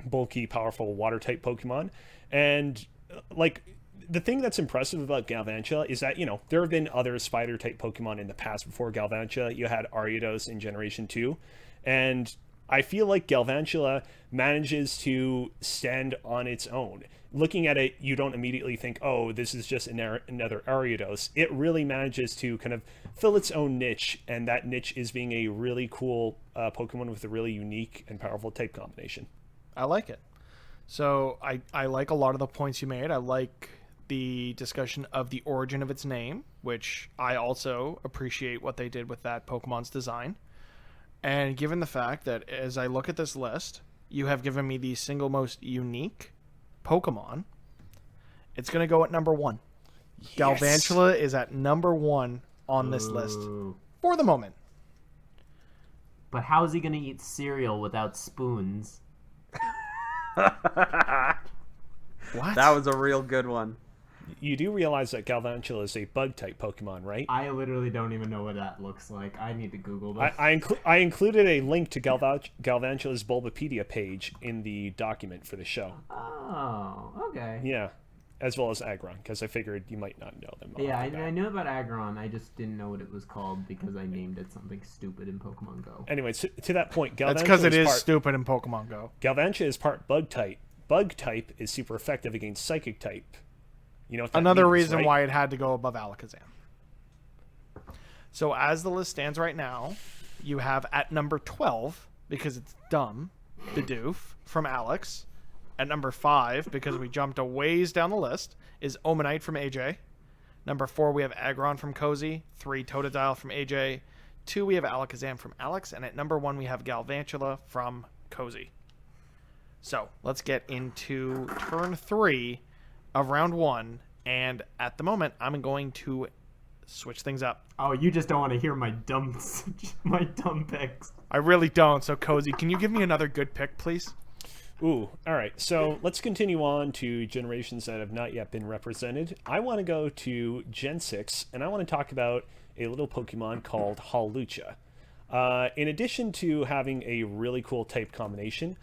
bulky, powerful water type Pokemon. And like, the thing that's impressive about Galvantula is that, you know, there have been other spider type Pokemon in the past before Galvantula. You had Ariados in Generation 2, and I feel like Galvantula manages to stand on its own. Looking at it, you don't immediately think, oh, this is just another Ariados. It really manages to kind of fill its own niche, and that niche is being a really cool Pokemon with a really unique and powerful type combination. I like it. So I like a lot of the points you made. I like the discussion of the origin of its name, which I also appreciate what they did with that Pokemon's design. And given the fact that as I look at this list, you have given me the single most unique Pokemon, it's going to go at number 1. Yes. Galvantula is at number 1 on this list for the moment. But how's he gonna eat cereal without spoons? What? That was a real good one. You do realize that Galvantula is a bug type Pokemon, right? I literally don't even know what that looks like. I need to Google this. I included a link to Galvantula's Bulbapedia page in the document for the show. Oh, okay. Yeah, as well as Aggron, because I figured you might not know them. Yeah, I knew about Aggron. I just didn't know what it was called because I named it something stupid in Pokemon Go. Anyway, to that point, Galvantula That's because it is stupid in Pokemon Go. Galvantula is part bug type. Bug type is super effective against psychic type. You know what that Another means, reason right? why it had to go above Alakazam. So as the list stands right now, you have at number 12, because it's dumb, Bidoof from Alex. At number 5, because we jumped a ways down the list, is Omanite from AJ. Number 4, we have Aggron from Kozi. 3, Totodile from AJ. 2, we have Alakazam from Alex. And at number 1, we have Galvantula from Kozi. So let's get into turn 3 of round 1, and at the moment I'm going to switch things up. Oh, you just don't want to hear my dumb picks. I really don't. So Kozi, can you give me another good pick, please? Ooh, all right. So let's continue on to generations that have not yet been represented. I want to go to Gen 6, and I want to talk about a little Pokemon called Hawlucha. In addition to having a really cool type combination,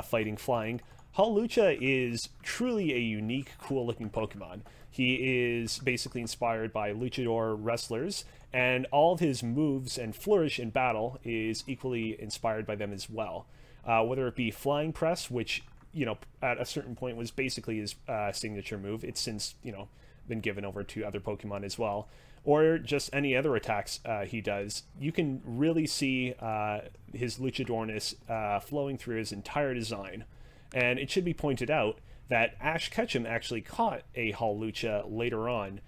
fighting flying, Hawlucha is truly a unique, cool-looking Pokemon. He is basically inspired by luchador wrestlers, and all of his moves and flourish in battle is equally inspired by them as well. Whether it be Flying Press, which, you know, at a certain point was basically his signature move. It's since, you know, been given over to other Pokemon as well. Or just any other attacks he does. You can really see his luchadorness flowing through his entire design. And it should be pointed out that Ash Ketchum actually caught a Hawlucha later on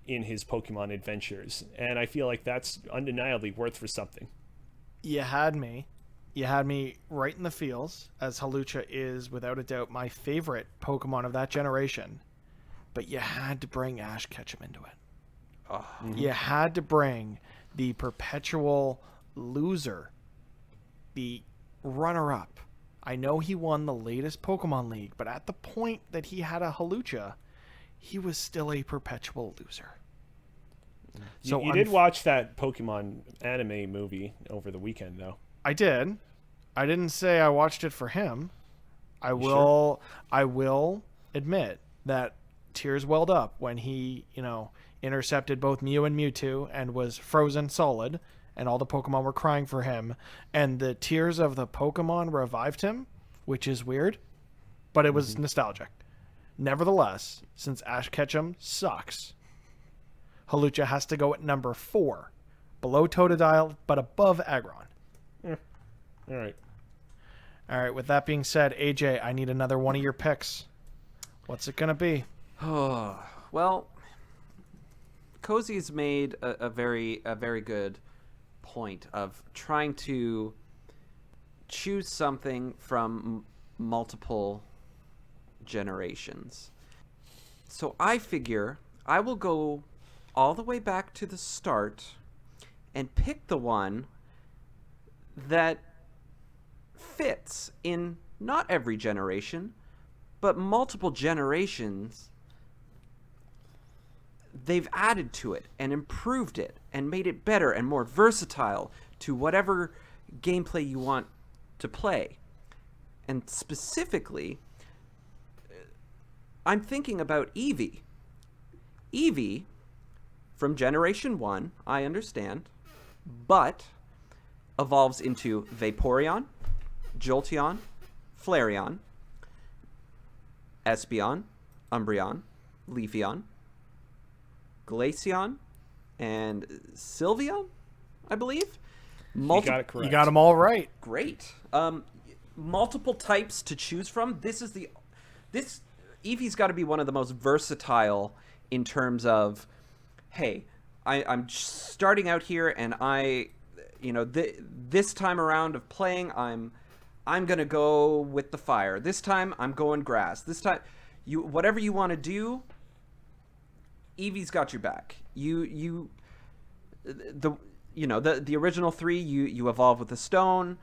in his Pokemon adventures. And I feel like that's undeniably worth for something. You had me. You had me right in the feels, as Hawlucha is, without a doubt, my favorite Pokemon of that generation. But you had to bring Ash Ketchum into it. Oh. You had to bring the perpetual loser, the runner-up. I know he won the latest Pokemon League, but at the point that he had a Hawlucha, he was still a perpetual loser. So you did watch that Pokemon anime movie over the weekend, though. I did. I didn't say I watched it for him. I will admit that tears welled up when he, intercepted both Mew and Mewtwo and was frozen solid, and all the Pokemon were crying for him, and the tears of the Pokemon revived him, which is weird, but it was nostalgic. Nevertheless, since Ash Ketchum sucks, Hawlucha has to go at number 4, below Totodile, but above Aggron. All right. All right, with that being said, AJ, I need another one of your picks. What's it going to be? Oh, well, Kozi's made a very good point of trying to choose something from multiple generations. So I figure I will go all the way back to the start and pick the one that fits in not every generation, but multiple generations. They've added to it and improved it and made it better and more versatile to whatever gameplay you want to play. And specifically, I'm thinking about Eevee. Eevee, from Generation 1, I understand, but evolves into Vaporeon, Jolteon, Flareon, Espeon, Umbreon, Leafeon, Glaceon, and Sylveon, I believe. You got it correct. You got them all right. Great. Multiple types to choose from. This Eevee's got to be one of the most versatile in terms of, hey, I'm starting out here, and this time around of playing, I'm gonna go with the fire. This time I'm going grass. This time, whatever you want to do, Eevee's got your back. The original 3 you evolve with a stone.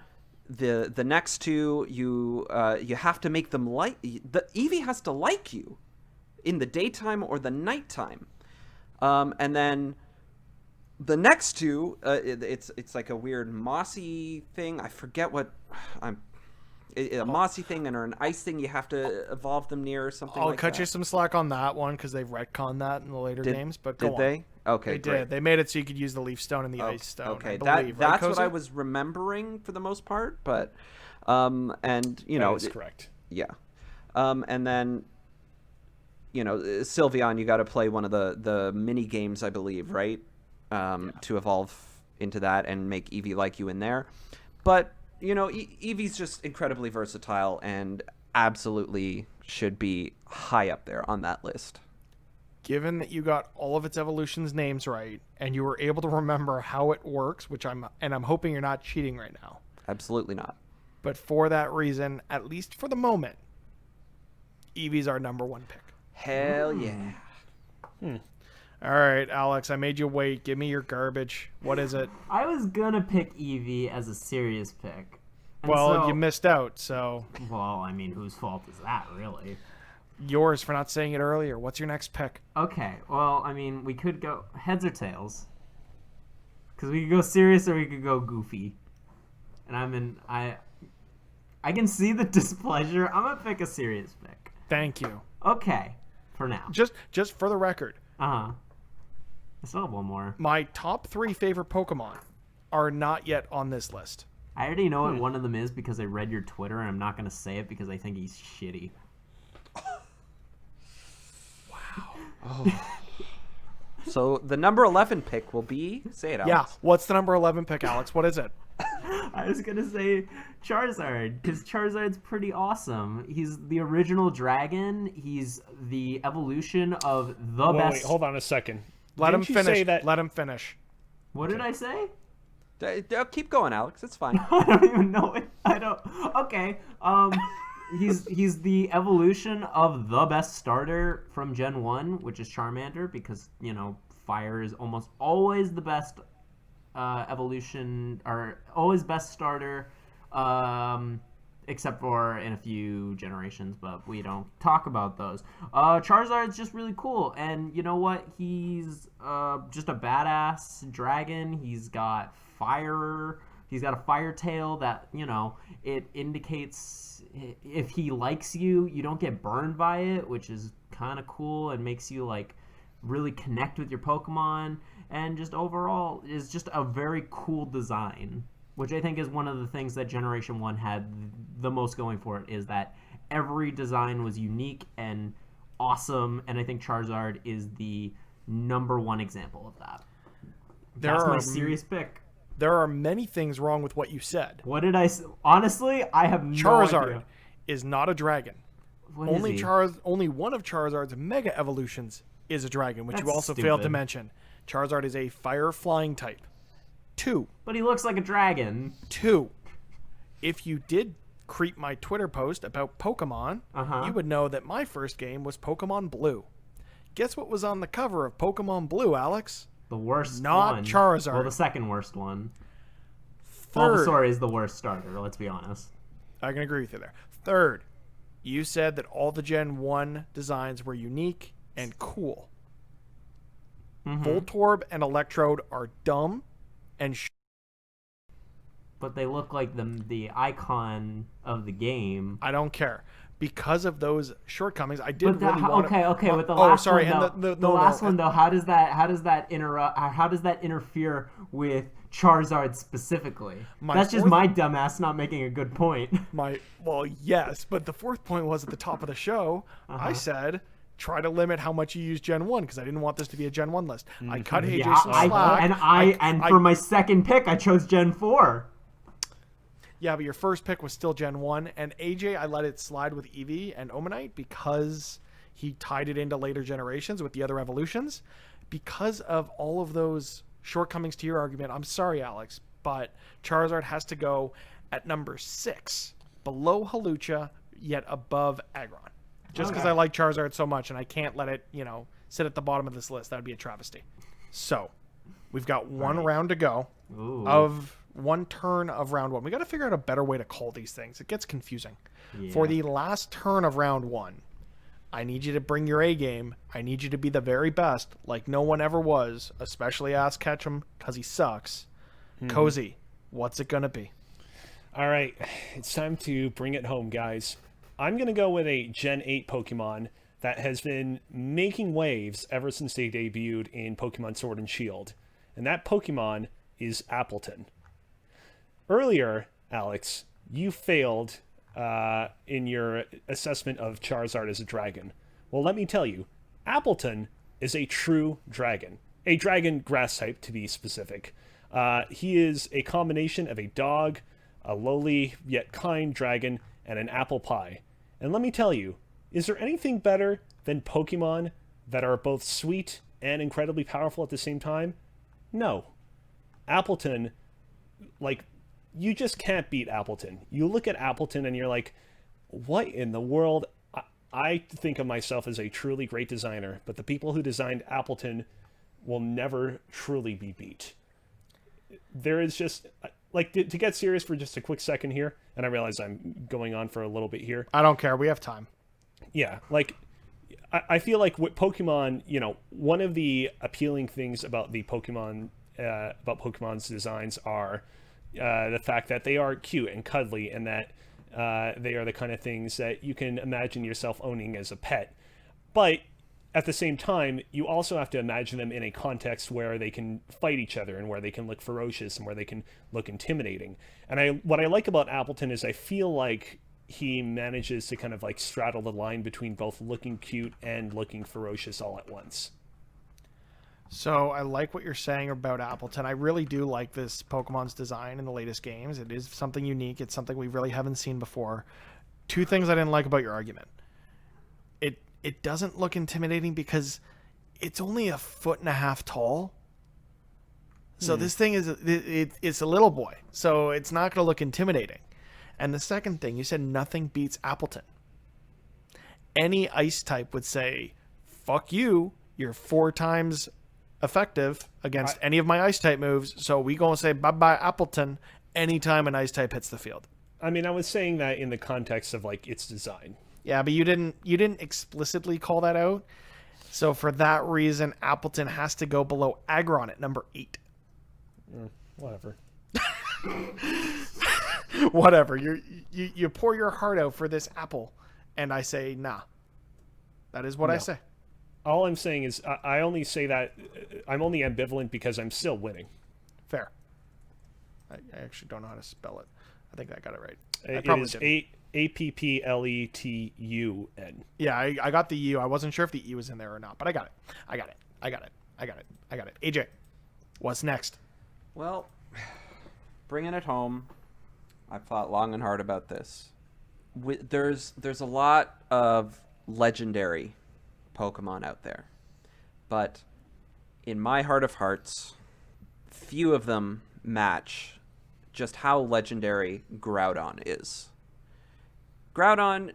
The next 2 you have to make them like Eevee has to like you in the daytime or the nighttime, and then the next 2 it's like a weird mossy thing. I forget what a mossy thing or an ice thing you have to evolve them near or something. I'll like cut that. you some slack on that one because they've retconned that in the later games. But go did on. they? Okay, They great. did. They made it so you could use the leaf stone and the ice stone. Okay, I believe, that's right, what I Kozi? was remembering for the most part, but and That is correct. yeah, and then Sylveon, you got to play one of the mini games, I believe, right? To evolve into that and make Eevee like you in there, but Eevee's just incredibly versatile and absolutely should be high up there on that list. Given that you got all of its evolutions names right and you were able to remember how it works, which I'm hoping you're not cheating right now. Absolutely not. But for that reason, at least for the moment, Eevee's our number 1 pick. Hell yeah. All right, Alex, I made you wait. Give me your garbage. What is it? I was gonna pick Eevee as a serious pick. And Well, you missed out, so Well, I mean, whose fault is that, really? yours for not saying it earlier. What's your next pick? Okay, well, I mean, we could go heads or tails. Because we could go serious or we could go goofy. And I can see the displeasure. I'm gonna pick a serious pick. Thank you. Okay, for now. Just for the record, Uh-huh. I still have one more. my top 3 favorite Pokemon are not yet on this list. I already know what one of them is because I read your Twitter, and I'm not gonna say it because I think he's shitty. So the number 11 pick will be, say it, Alex. Yeah. What's the number 11 pick, Alex? What is it? I was gonna say Charizard, because Charizard's pretty awesome. He's the original dragon. He's the evolution of the best. Wait, hold on a second. Let him Didn't you say finish. that? Let him finish. What did I say? Keep going, Alex. It's fine. I don't even know it. I don't. Okay. He's the evolution of the best starter from Gen 1, which is Charmander, because, fire is almost always the best evolution, or always best starter, except for in a few generations, but we don't talk about those. Charizard's just really cool, and you know what? He's just a badass dragon. He's got fire. He's got a fire tail that, it indicates if he likes you, you don't get burned by it, which is kind of cool and makes you, really connect with your Pokemon. And just overall is just a very cool design, which I think is one of the things that Generation 1 had the most going for it, is that every design was unique and awesome, and I think Charizard is the #1 example of that. That's my serious pick. There are many things wrong with what you said. What did I say? Honestly, I have no Charizard idea. is not a dragon. Only one of Charizard's mega evolutions is a dragon, which That's you also failed to stupid. mention. Charizard is a fire flying type. 2. But he looks like a dragon. 2. If you did creep my Twitter post about Pokemon, you would know that my first game was Pokemon Blue. Guess what was on the cover of Pokemon Blue, Alex? The worst Not one. Charizard. Well, the second worst one. Third. Bulbasaur is the worst starter, let's be honest. I can agree with you there. Third, you said that all the Gen 1 designs were unique and cool. Voltorb and Electrode are dumb and But they look like the icon of the game. I don't care. Because of those shortcomings, I did But really want to... okay, with the last one, though, and the last one though, how does that interfere with Charizard specifically? That's just my dumbass not making a good point. Yes, but the fourth point was at the top of the show. I said, try to limit how much you use Gen 1, because I didn't want this to be a Gen 1 list. I cut AJ some slack. And for my second pick, I chose Gen 4. Yeah, but your first pick was still Gen 1, and AJ, I let it slide with Eevee and Omanite because he tied it into later generations with the other evolutions. Because of all of those shortcomings to your argument, I'm sorry, Alex, but Charizard has to go at number 6, below Hawlucha, yet above Aggron. Just because I like Charizard so much, and I can't let it, sit at the bottom of this list. That would be a travesty. So, we've got one round to go of... one turn of round 1. We got to figure out a better way to call these things. It gets confusing. Yeah. For the last turn of round 1, I need you to bring your A game. I need you to be the very best, like no one ever was, especially Ask Ketchum, because he sucks. Kozi, what's it going to be? All right, it's time to bring it home, guys. I'm going to go with a Gen 8 Pokemon that has been making waves ever since they debuted in Pokemon Sword and Shield. And that Pokemon is Appleton. Earlier, Alex, you failed in your assessment of Charizard as a dragon. Well, let me tell you, Appleton is a true dragon. A dragon grass type, to be specific. He is a combination of a dog, a lowly yet kind dragon, and an apple pie. And let me tell you, is there anything better than Pokemon that are both sweet and incredibly powerful at the same time? No. Appleton, you just can't beat Appleton. You look at Appleton and you're like, what in the world? I think of myself as a truly great designer, but the people who designed Appleton will never truly be beat. There is just, to get serious for just a quick second here, and I realize I'm going on for a little bit here. I don't care. We have time. Yeah, I feel like with Pokemon, one of the appealing things about the Pokemon, about Pokemon's designs are the fact that they are cute and cuddly, and that they are the kind of things that you can imagine yourself owning as a pet. But at the same time, you also have to imagine them in a context where they can fight each other and where they can look ferocious and where they can look intimidating. And what I like about Appleton is I feel like he manages to kind of straddle the line between both looking cute and looking ferocious all at once. So I like what you're saying about Appleton. I really do like this Pokemon's design in the latest games. It is something unique. It's something we really haven't seen before. 2 things I didn't like about your argument. It doesn't look intimidating because it's only 1.5 feet tall. So this thing is it's a little boy, so it's not going to look intimidating. And the second thing, you said nothing beats Appleton. Any ice type would say, "Fuck you! You're 4 times effective against any of my ice type moves." So we gonna say bye bye Appleton anytime an ice type hits the field. I mean, I was saying that in the context of like its design. Yeah, but you didn't explicitly call that out. So for that reason, Appleton has to go below Aggron at number 8. Whatever. Whatever. You pour your heart out for this apple, and I say nah. That is what I say. All I'm saying is I only say that I'm only ambivalent because I'm still winning. Fair. I actually don't know how to spell it. I think I got it right. It is Appletun. Yeah, I got the U. I wasn't sure if the E was in there or not, but I got it. AJ, what's next? Well, bringing it home, I've thought long and hard about this. There's a lot of legendary Pokemon out there, but in my heart of hearts, few of them match just how legendary Groudon is. Groudon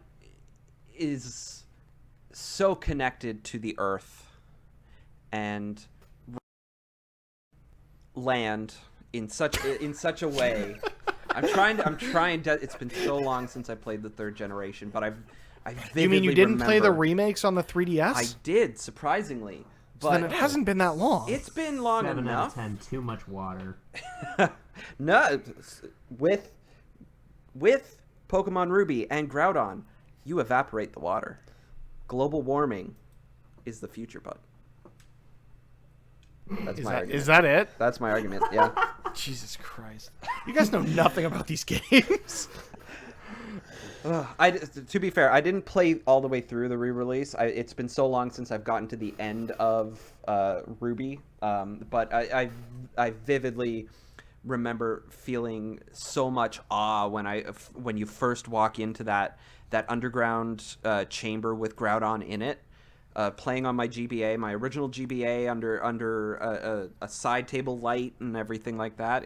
is so connected to the earth and land in such a way. I'm trying to. It's been so long since I played the 3rd generation, but I vividly You mean you didn't play the remember- remakes on the 3DS? I did, surprisingly. So But then it hasn't been that long. it's been long 7 out enough. of 10. Too much water. No, with Pokemon Ruby and Groudon, you evaporate the water. Global warming is the future, bud. That's my argument. Is that it? That's my argument. Yeah. Jesus Christ. You guys know nothing about these games. To be fair, I didn't play all the way through the re-release. It's been so long since I've gotten to the end of Ruby, but I vividly remember feeling so much awe when you first walk into that underground chamber with Groudon in it, playing on my GBA, my original GBA under a side table light and everything like that.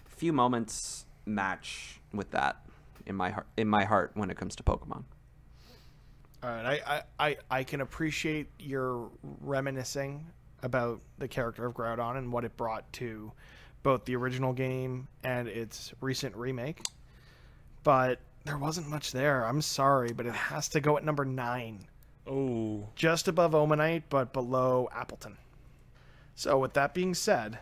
Few moments match with that in my heart when it comes to Pokemon. All right, I can appreciate your reminiscing about the character of Groudon and what it brought to both the original game and its recent remake. But there wasn't much there. I'm sorry, but it has to go at number 9. Oh. Just above Omanite, but below Appleton. So with that being said,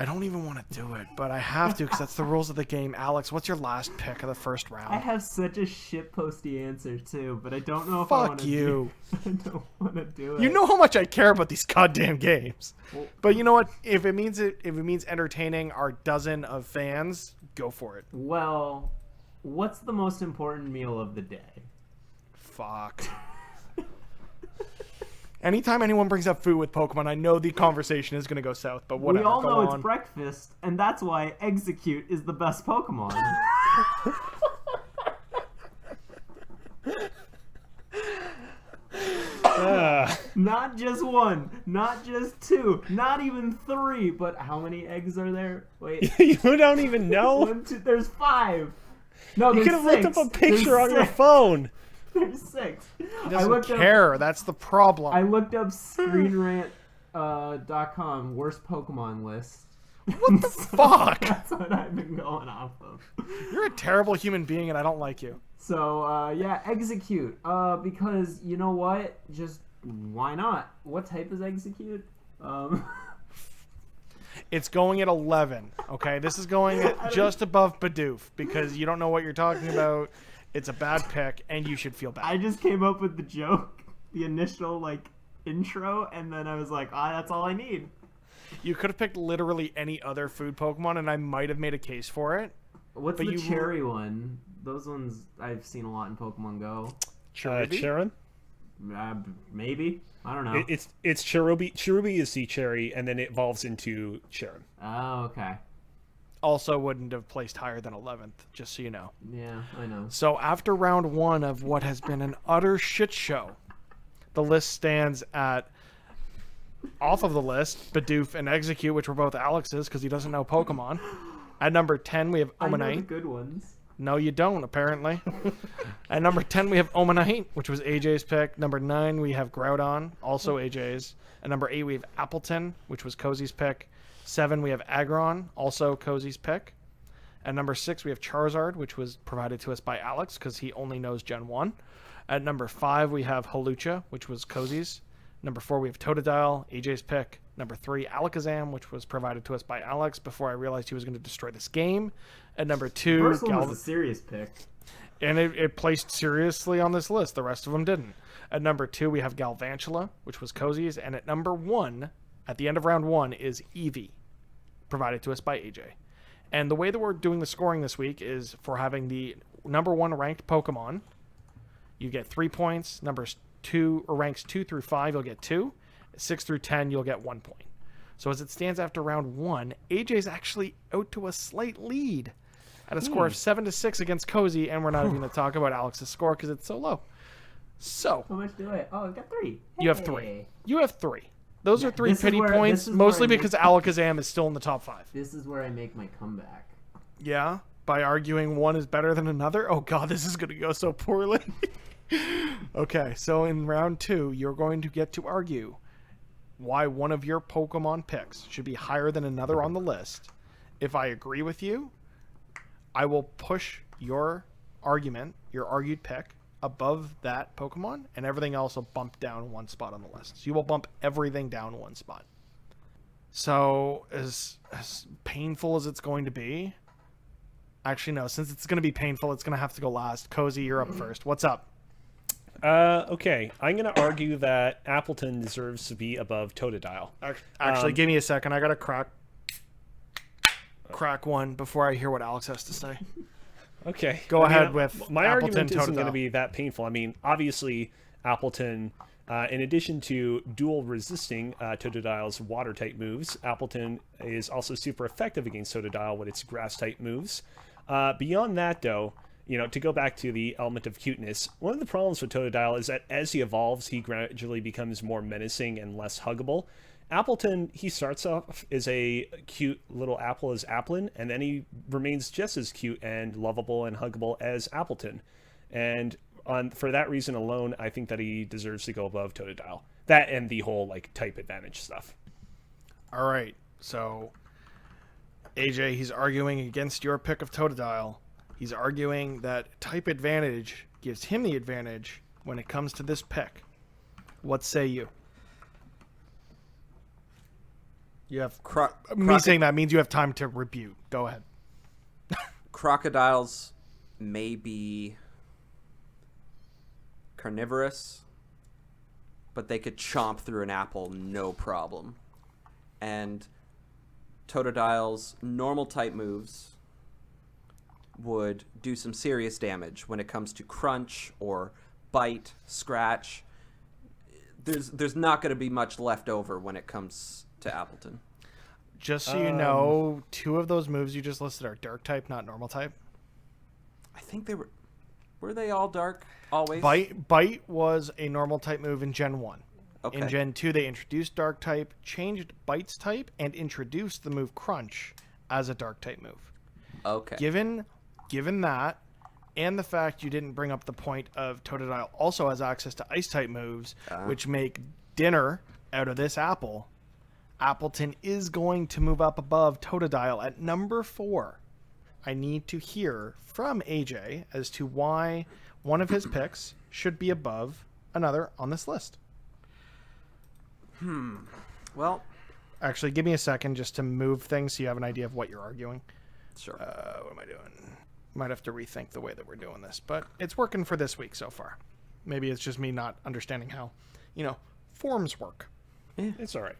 I don't even want to do it, but I have to because that's the rules of the game. Alex, what's your last pick of the first round? I have such a shitposty answer too, but I don't know if I want Fuck to. you. I don't want to do it. You know how much I care about these goddamn games. But you know what? If it means entertaining our dozen of fans, go for it. Well, what's the most important meal of the day? Fuck. Anytime anyone brings up food with Pokemon, I know the conversation is going to go south, but whatever. We all go know on. it's breakfast, and that's why Execute is the best Pokemon. Not just 1, not just 2, not even 3, but how many eggs are there? Wait. You don't even know? 1, 2, there's 5. No, You there's could have looked 6. up a picture There's on your 6. phone. There's 6. He doesn't care. That's the problem. I looked up ScreenRant.com worst Pokemon list. What the fuck? That's what I've been going off of. You're a terrible human being, and I don't like you. So, yeah, Execute. Because, you know what? Just, why not? What type is Execute? It's going at 11, okay? This is going at just above Bidoof, because you don't know what you're talking about. It's a bad pick, and you should feel bad. I just came up with the joke, the initial, intro, and then I was like, that's all I need. You could have picked literally any other food Pokemon, and I might have made a case for it. What's But the you- cherry one? Those ones I've seen a lot in Pokemon Go. Cherubi? Maybe. I don't know. It's Cherubi. Cherubi is Sea Cherry, and then it evolves into Cherubi. Oh, okay. Also wouldn't have placed higher than 11th, just so you know. Yeah, I know. So after round 1 of what has been an utter shit show, the list stands at off of the list, Bidoof and Execute, which were both Alex's because he doesn't know Pokemon. At number 10, we have I know the Omanite. good ones. No, you don't, apparently. At number 10, we have Omanite, which was AJ's pick. Number 9, we have Groudon, also AJ's. At number 8, we have Appleton, which was Kozi's pick. 7, we have Aggron, also Kozi's pick. At number 6, we have Charizard, which was provided to us by Alex because he only knows Gen 1. At number 5, we have Hawlucha, which was Kozi's. Number 4, we have Totodile, AJ's pick. Number 3, Alakazam, which was provided to us by Alex before I realized he was going to destroy this game. At number 2, First one was a serious pick. and it placed seriously on this list. The rest of them didn't. At number 2, we have Galvantula, which was Kozi's. And at number 1, at the end of round 1, is Eevee, provided to us by AJ. And the way that we're doing the scoring this week is for having the number 1 ranked Pokemon, you get 3 points. Numbers 2 or ranks 2 through 5, you'll get 2. 6 through 10, you'll get 1 point. So as it stands after round 1, AJ's actually out to a slight lead at a score of 7-6 against Kozi, and we're not even going to talk about Alex's score because it's so low. So How much do I? Oh, I've got 3. you have 3. You have 3. Those are 3 this is pity where- points, this is where mostly I make- because Alakazam is still in the top 5. This is where I make my comeback. Yeah, by arguing one is better than another. Oh god, this is going to go so poorly. Okay, so in round 2, you're going to get to argue why one of your Pokemon picks should be higher than another on the list. If I agree with you, I will push your argument, your argued pick, above that Pokemon, and everything else will bump down 1 spot on the list. So you will bump everything down 1 spot. So as painful as it's going to be, actually no, since it's going to be painful, it's going to have to go last. Kozi, you're up first. What's up? Okay, I'm going to argue that Appleton deserves to be above Totodile. Actually, give me a second. I got to crack one before I hear what Alex has to say. Okay. Go ahead with my Appleton, argument isn't going Totodile. to be that painful. I mean, obviously, Appleton, in addition to dual resisting Totodile's water type moves, Appleton is also super effective against Totodile with its grass type moves. Beyond that, though, to go back to the element of cuteness, one of the problems with Totodile is that as he evolves, he gradually becomes more menacing and less huggable. Appleton, he starts off as a cute little apple as Applin, and then he remains just as cute and lovable and huggable as Appleton. And for that reason alone, I think that he deserves to go above Totodile. That and the whole type advantage stuff. All right. So AJ, he's arguing against your pick of Totodile. He's arguing that type advantage gives him the advantage when it comes to this pick. What say you? You have me saying that means you have time to rebut. Go ahead. Crocodiles may be carnivorous, but they could chomp through an apple no problem. And Totodile's normal type moves would do some serious damage when it comes to crunch or bite, scratch. There's not going to be much left over when it comes to Appleton. Just so you know, 2 of those moves you just listed are dark type, not normal type. I think they were they all dark always? Bite was a normal type move in Gen 1. Okay. In Gen 2, they introduced dark type, changed Bite's type, and introduced the move Crunch as a dark type move. Okay. Given that, and the fact you didn't bring up the point of Totodile also has access to ice type moves, which make dinner out of this apple, Appleton is going to move up above Totodile at number 4. I need to hear from AJ as to why one of his picks should be above another on this list. Well, Actually, give me a second just to move things so you have an idea of what you're arguing. sure. What am I doing? Might have to rethink the way that we're doing this, but it's working for this week so far. Maybe it's just me not understanding how, forms work. It's all right.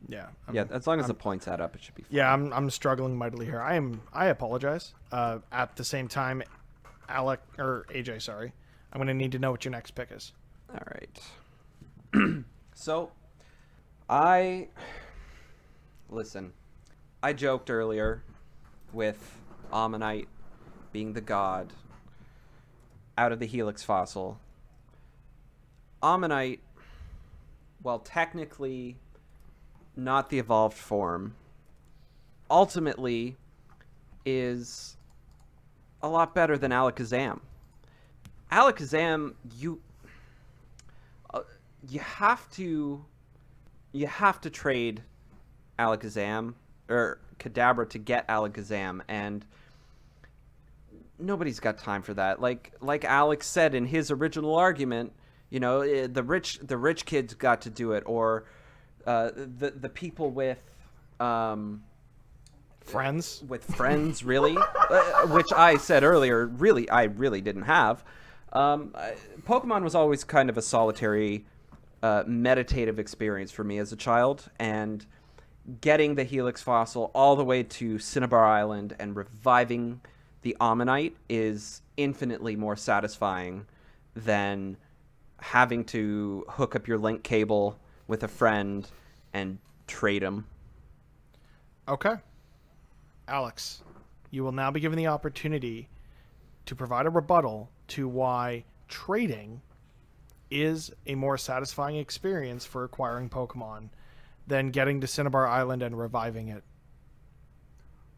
Yeah. Yeah, as long as the points add up, it should be fine. Yeah, I'm struggling mightily here. I apologize. At the same time, AJ, sorry. I'm going to need to know what your next pick is. All right. So, listen, I joked earlier with Ammonite being the god out of the Helix fossil. Ammonite while technically not the evolved form, ultimately is a lot better than Alakazam. Alakazam, you have to trade Alakazam or Kadabra to get Alakazam, and nobody's got time for that. Like Alex said in his original argument, you know, the rich kids got to do it, or the people with Friends? with friends, really, which I said earlier, I really didn't have. Pokemon was always kind of a solitary, meditative experience for me as a child, and getting the Helix fossil all the way to Cinnabar Island and reviving the Ammonite is infinitely more satisfying than having to hook up your link cable with a friend and trade them. Okay. Alex, you will now be given the opportunity to provide a rebuttal to why trading is a more satisfying experience for acquiring Pokemon than getting to Cinnabar Island and reviving it.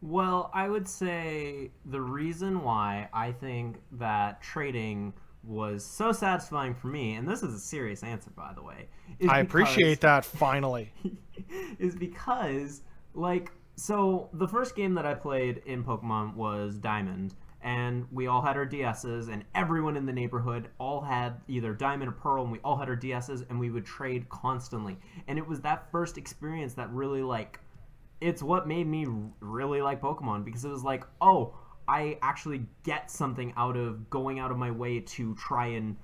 Well, I would say the reason why I think that trading was so satisfying for me, and this is a serious answer, by the way, is I appreciate that, finally. is because, like, so the first game that I played in Pokemon was Diamond, and we all had our DSs, and everyone in the neighborhood all had either Diamond or Pearl, and we all had our DSs, and we would trade constantly. And it was that first experience that really, like, it's what made me really like Pokemon, because it was like, oh, I actually get something out of going out of my way to try and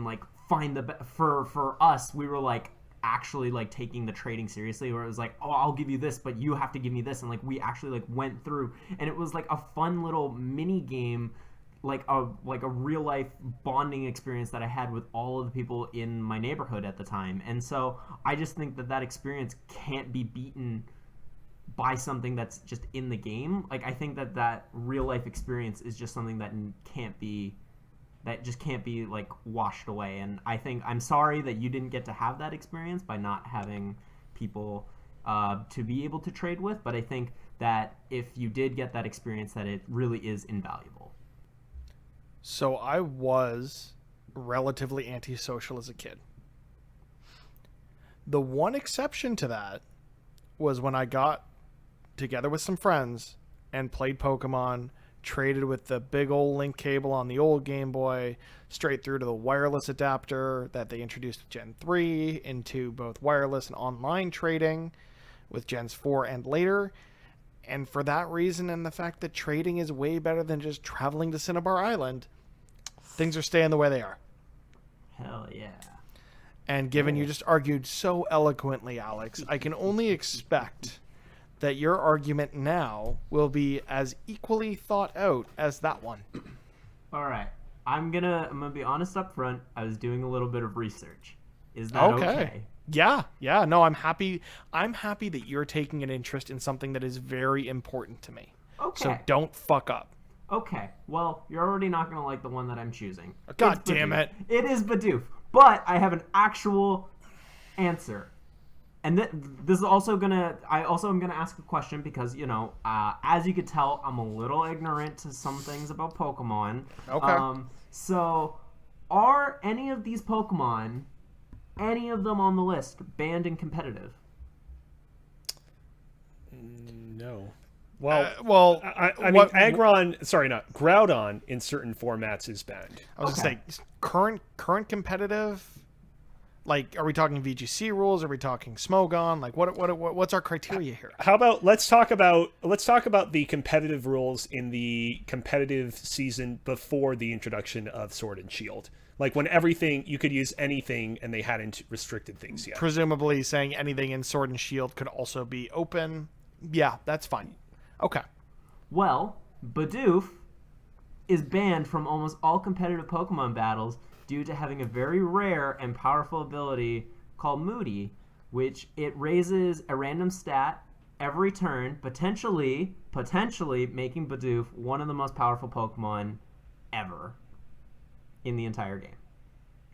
like find for us, we were like actually like taking the trading seriously, where it was like, oh, I'll give you this, but you have to give me this, and like we actually like went through, and it was like a fun little mini game, like a real life bonding experience that I had with all of the people in my neighborhood at the time. And so I just think that experience can't be beaten by something that's just in the game. Like, I think that real life experience is just something that can't be like washed away. And I think I'm sorry that you didn't get to have that experience by not having people to be able to trade with, but I think that if you did get that experience, that it really is invaluable. So I was relatively antisocial as a kid. The one exception to that was when I got together with some friends and played Pokemon, traded with the big old link cable on the old Game Boy, straight through to the wireless adapter that they introduced with Gen 3, into both wireless and online trading with Gens 4 and later. And for that reason, and the fact that trading is way better than just traveling to Cinnabar Island, things are staying the way they are. Hell yeah. And given you just argued so eloquently, Alex, I can only expect that your argument now will be as equally thought out as that one. All right. I'm gonna be honest up front. I was doing a little bit of research. Is that okay? Yeah. No, I'm happy. I'm happy that you're taking an interest in something that is very important to me. Okay. So don't fuck up. Okay. Well, you're already not gonna like the one that I'm choosing. God damn it. It is Bidoof. But I have an actual answer. And this is also I also am gonna ask a question because, you know, as you could tell, I'm a little ignorant to some things about Pokemon. Okay. So, are any of these Pokemon, any of them on the list, banned in competitive? No. Well, I mean, what, Groudon in certain formats is banned. I was gonna say current competitive. Like, are we talking VGC rules? Are we talking Smogon? Like, what's our criteria here? How about let's talk about the competitive rules in the competitive season before the introduction of Sword and Shield. Like, when you could use anything and they hadn't restricted things yet. Presumably saying anything in Sword and Shield could also be open. Yeah, that's fine. Okay. Well, Bidoof is banned from almost all competitive Pokemon battles due to having a very rare and powerful ability called Moody, which it raises a random stat every turn, potentially making Bidoof one of the most powerful Pokemon ever in the entire game.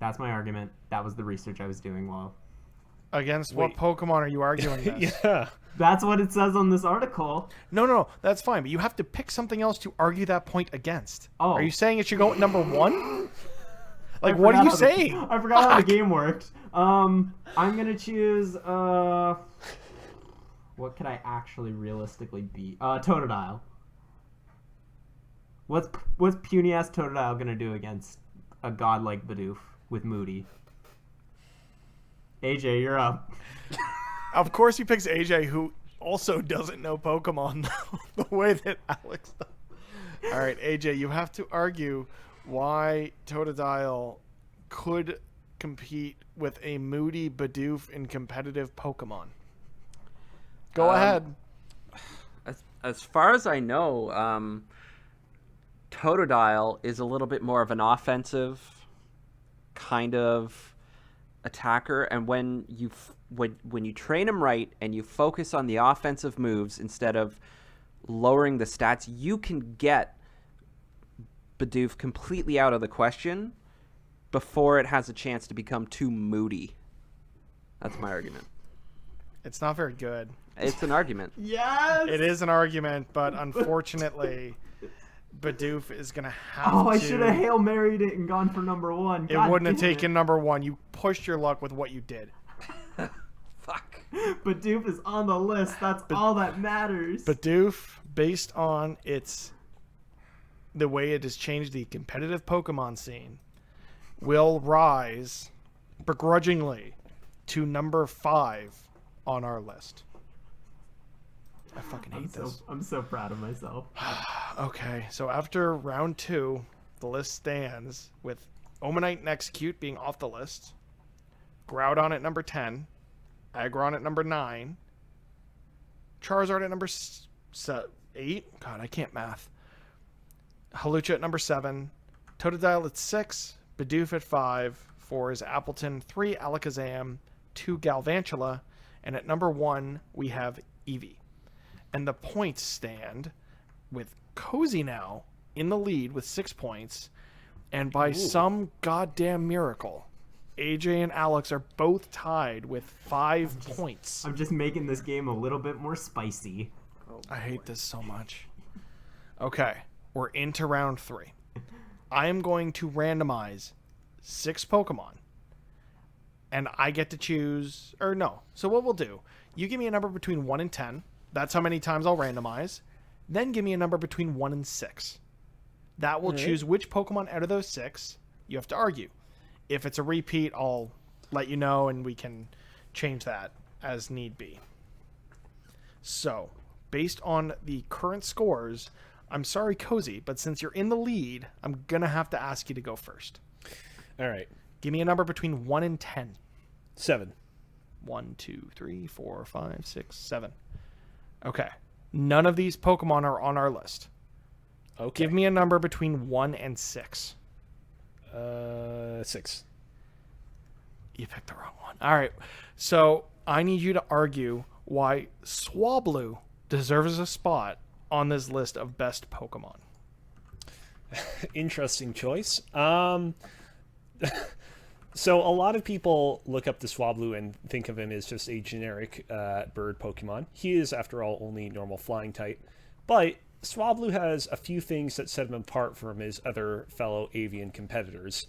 That's my argument. That was the research I was doing while Against what Wait. Pokemon are you arguing this? Yeah. That's what it says on this article. No, that's fine. But you have to pick something else to argue that point against. Oh. Are you saying it should go at number 1? Like, I what are forgot you how saying? I forgot how the game worked. I'm gonna choose. What could I actually realistically beat? Totodile. What's puny ass Totodile gonna do against a god like Bidoof with Moody? AJ, you're up. Of course, he picks AJ, who also doesn't know Pokemon the way that Alex does. All right, AJ, you have to argue why Totodile could compete with a moody Bidoof in competitive Pokemon. Go ahead. As far as I know, Totodile is a little bit more of an offensive kind of attacker, and when you train him right and you focus on the offensive moves instead of lowering the stats, you can get Bidoof completely out of the question before it has a chance to become too moody. That's my argument. It's not very good. It's an argument. Yes. It is an argument, but unfortunately, Bidoof is going to have to... Oh, I should have Hail Married it and gone for number 1. It wouldn't have taken number 1. You pushed your luck with what you did. Fuck. Bidoof is on the list. That's all that matters. Bidoof, based on the way it has changed the competitive Pokemon scene, will rise begrudgingly to number 5 on our list. I fucking hate this. I'm so proud of myself. Okay, so after round 2, the list stands with Omanite and Execute being off the list, Groudon at number 10, Aggron at number 9, Charizard at number 8. God, I can't math. Hawlucha at number 7, Totodile at 6, Bidoof at 5, 4 is Appleton, 3 Alakazam, 2 Galvantula, and at number 1 we have Eevee. And the points stand with Kozi now in the lead with 6 points, and by some goddamn miracle, AJ and Alex are both tied with 5 points. I'm just making this game a little bit more spicy. I hate this so much. Okay, we're into round 3. I am going to randomize 6 Pokemon, and I get to choose, or no. So what we'll do, you give me a number between 1 and 10. That's how many times I'll randomize. Then give me a number between 1 and 6. That will choose which Pokemon out of those 6 you have to argue. If it's a repeat, I'll let you know, and we can change that as need be. So, based on the current scores, I'm sorry, Kozi, but since you're in the lead, I'm going to have to ask you to go first. All right. Give me a number between 1 and 10. 7. 1, 2, 3, 4, 5, 6, 7. Okay. None of these Pokemon are on our list. Okay. Give me a number between 1 and 6. 6. You picked the wrong one. All right. So I need you to argue why Swablu deserves a spot on this list of best Pokemon. Interesting choice. So a lot of people look up the Swablu and think of him as just a generic bird Pokemon. He is, after all, only normal flying type. But Swablu has a few things that set him apart from his other fellow avian competitors.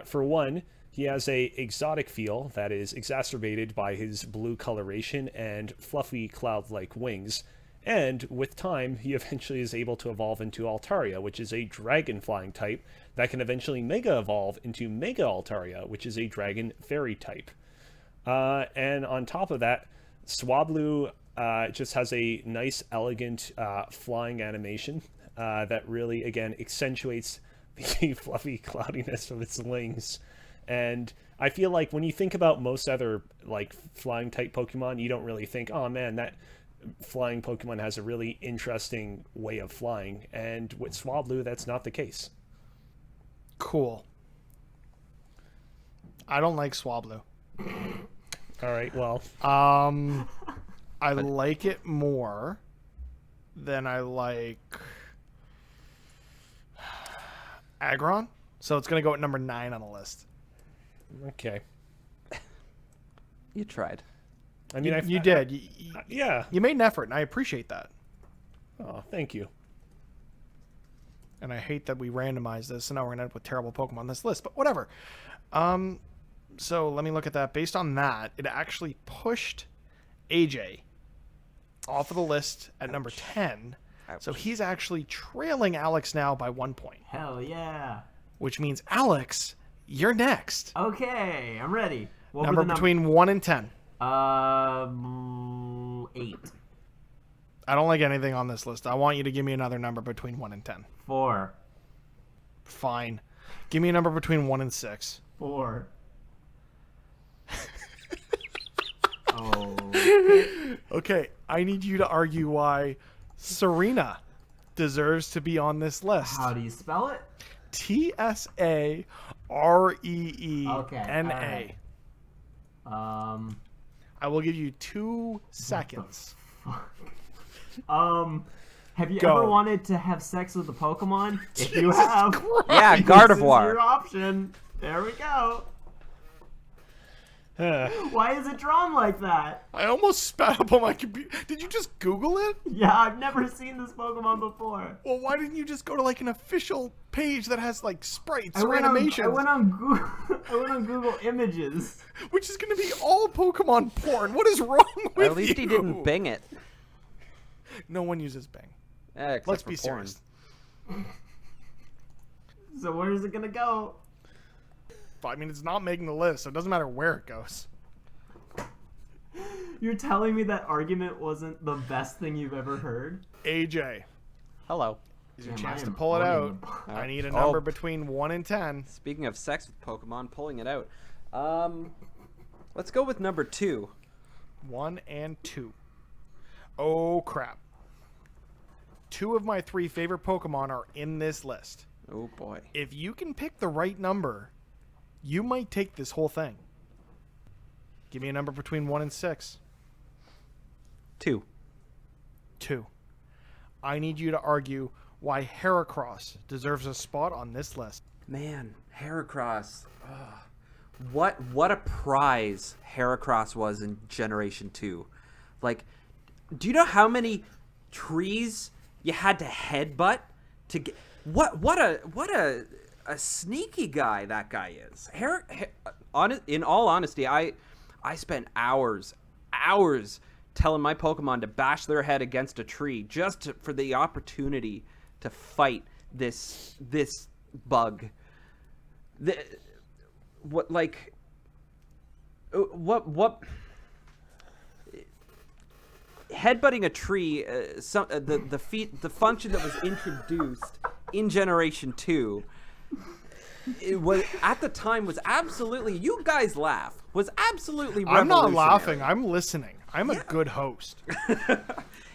For one, he has a exotic feel that is exacerbated by his blue coloration and fluffy cloud-like wings. And with time, he eventually is able to evolve into Altaria, which is a dragon flying type that can eventually mega evolve into Mega Altaria, which is a dragon fairy type. And on top of that, Swablu just has a nice, elegant flying animation that really, again, accentuates the fluffy cloudiness of its wings. And I feel like when you think about most other like flying type Pokemon, you don't really think, oh man, that flying Pokemon has a really interesting way of flying. And with Swablu, that's not the case. Cool. I don't like Swablu. All right, well, I like it more than I like Aggron. So it's going to go at number 9 on the list. okay. You tried. I mean, You did. Yeah. You made an effort, and I appreciate that. Oh, thank you. And I hate that we randomized this, so now we're going to end up with terrible Pokemon on this list, but whatever. So let me look at that. Based on that, it actually pushed AJ off of the list at number 10. Ouch. So he's actually trailing Alex now by 1 point, Hell yeah. which means, Alex, you're next. Okay, I'm ready. What Number were the between 1 and 10. 8. I don't like anything on this list. I want you to give me another number between 1 and 10. 4. Fine. Give me a number between 1 and 6. 4. Oh. Okay, I need you to argue why Serena deserves to be on this list. How do you spell it? Tsareena. Okay, I will give you 2 seconds. Have you Go. ever wanted to have sex with a Pokemon? If you have, Yeah, this is Gardevoir. your option. There we go. Why is it drawn like that? I almost spat up on my computer. Did you just Google it? Yeah, I've never seen this Pokemon before. Well, why didn't you just go to like an official page that has like sprites or I animations, went on Google. I went on Google Images. which is going to be all Pokemon porn? What is wrong with At least you? he didn't Bing it. No one uses Bing. Except Let's for be porn. serious. So where is it gonna go? But, I mean, it's not making the list, so it doesn't matter where it goes. You're telling me that argument wasn't the best thing you've ever heard? AJ, Hello. is your Damn, chance I to am pull it out. owning I need a Oh. number between 1 and 10. Speaking of sex with Pokemon, pulling it out. Let's go with number 2. 1 and 2. Oh, crap. 2 of my 3 favorite Pokemon are in this list. Oh boy. If you can pick the right number, you might take this whole thing. Give me a number between 1 and 6. 2. 2. I need you to argue why Heracross deserves a spot on this list. Man, Heracross. Ugh. What a prize Heracross was in Generation 2. Like, do you know how many trees you had to headbutt to get? What a sneaky guy that guy is. In all honesty, I spent hours telling my Pokemon to bash their head against a tree for the opportunity to fight this bug. What headbutting a tree, the function that was introduced in Generation 2, it was at the time was absolutely, you guys laugh, was absolutely I'm not revolutionary. laughing. I'm listening. I'm a good host.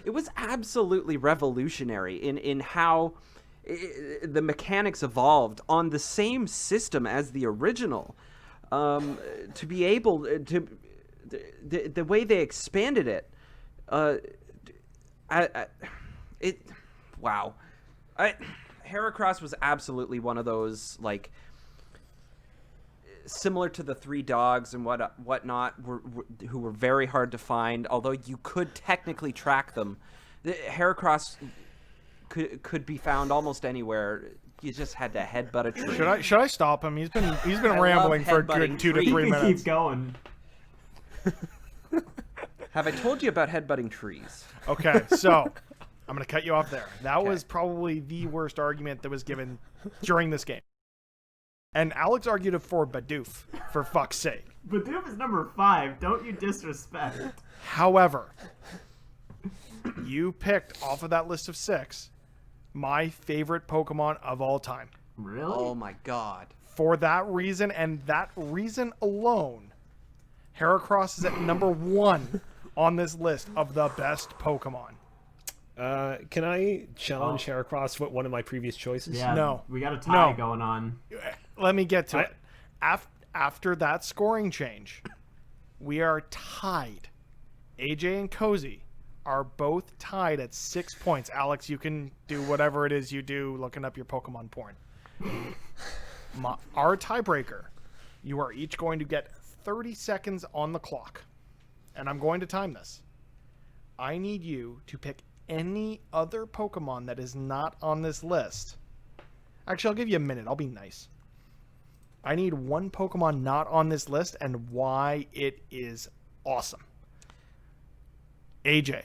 It was absolutely revolutionary in how the mechanics evolved on the same system as the original. To be able to the way they expanded it, wow. Heracross was absolutely one of those, like, similar to the 3 dogs and whatnot, who were very hard to find. Although you could technically track them, Heracross could be found almost anywhere. You just had to headbutt a tree. Should I stop him? He's been I rambling love for a headbutting good 2 to trees. 3 You can minutes. keep going. Have I told you about headbutting trees? Okay, so I'm going to cut you off there. That was probably the worst argument that was given during this game. And Alex argued it for Bidoof, for fuck's sake. Bidoof is number 5. Don't you disrespect. However, you picked off of that list of 6 my favorite Pokemon of all time. Really? Oh my god. For that reason, and that reason alone, Heracross is at number 1 on this list of the best Pokemon. Can I challenge Heracross with one of my previous choices? Yeah. No. We got a tie No. going on. Let me get to it. After that scoring change, we are tied. AJ and Kozi are both tied at 6 points. Alex, you can do whatever it is you do looking up your Pokemon porn. Our tiebreaker, you are each going to get 30 seconds on the clock. and I'm going to time this. I need you to pick any other Pokemon that is not on this list. Actually, I'll give you a minute. I'll be nice. I need one Pokemon not on this list and why it is awesome. AJ,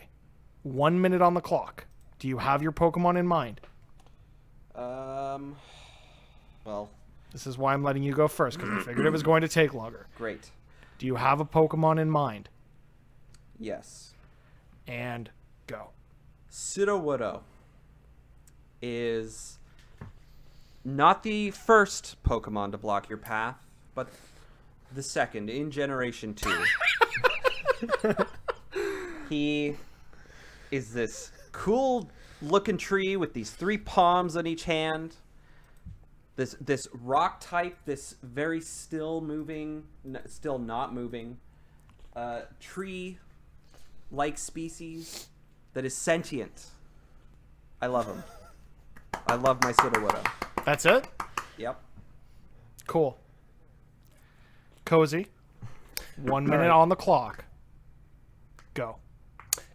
1 minute on the clock. Do you have your Pokemon in mind? Well, This is why I'm letting you go first, because I figured it was going to take longer. great. Do you have a Pokemon in mind? Yes. And go. Sudowoodo is not the first Pokemon to block your path, but the second in Generation 2. He is this cool looking tree with these 3 palms on each hand. This rock type, this very still moving, still not moving, tree-like species that is sentient. I love him. I love my Sudowoodo. That's it? Yep. Cool. Kozi, 1 minute right. on the clock. Go.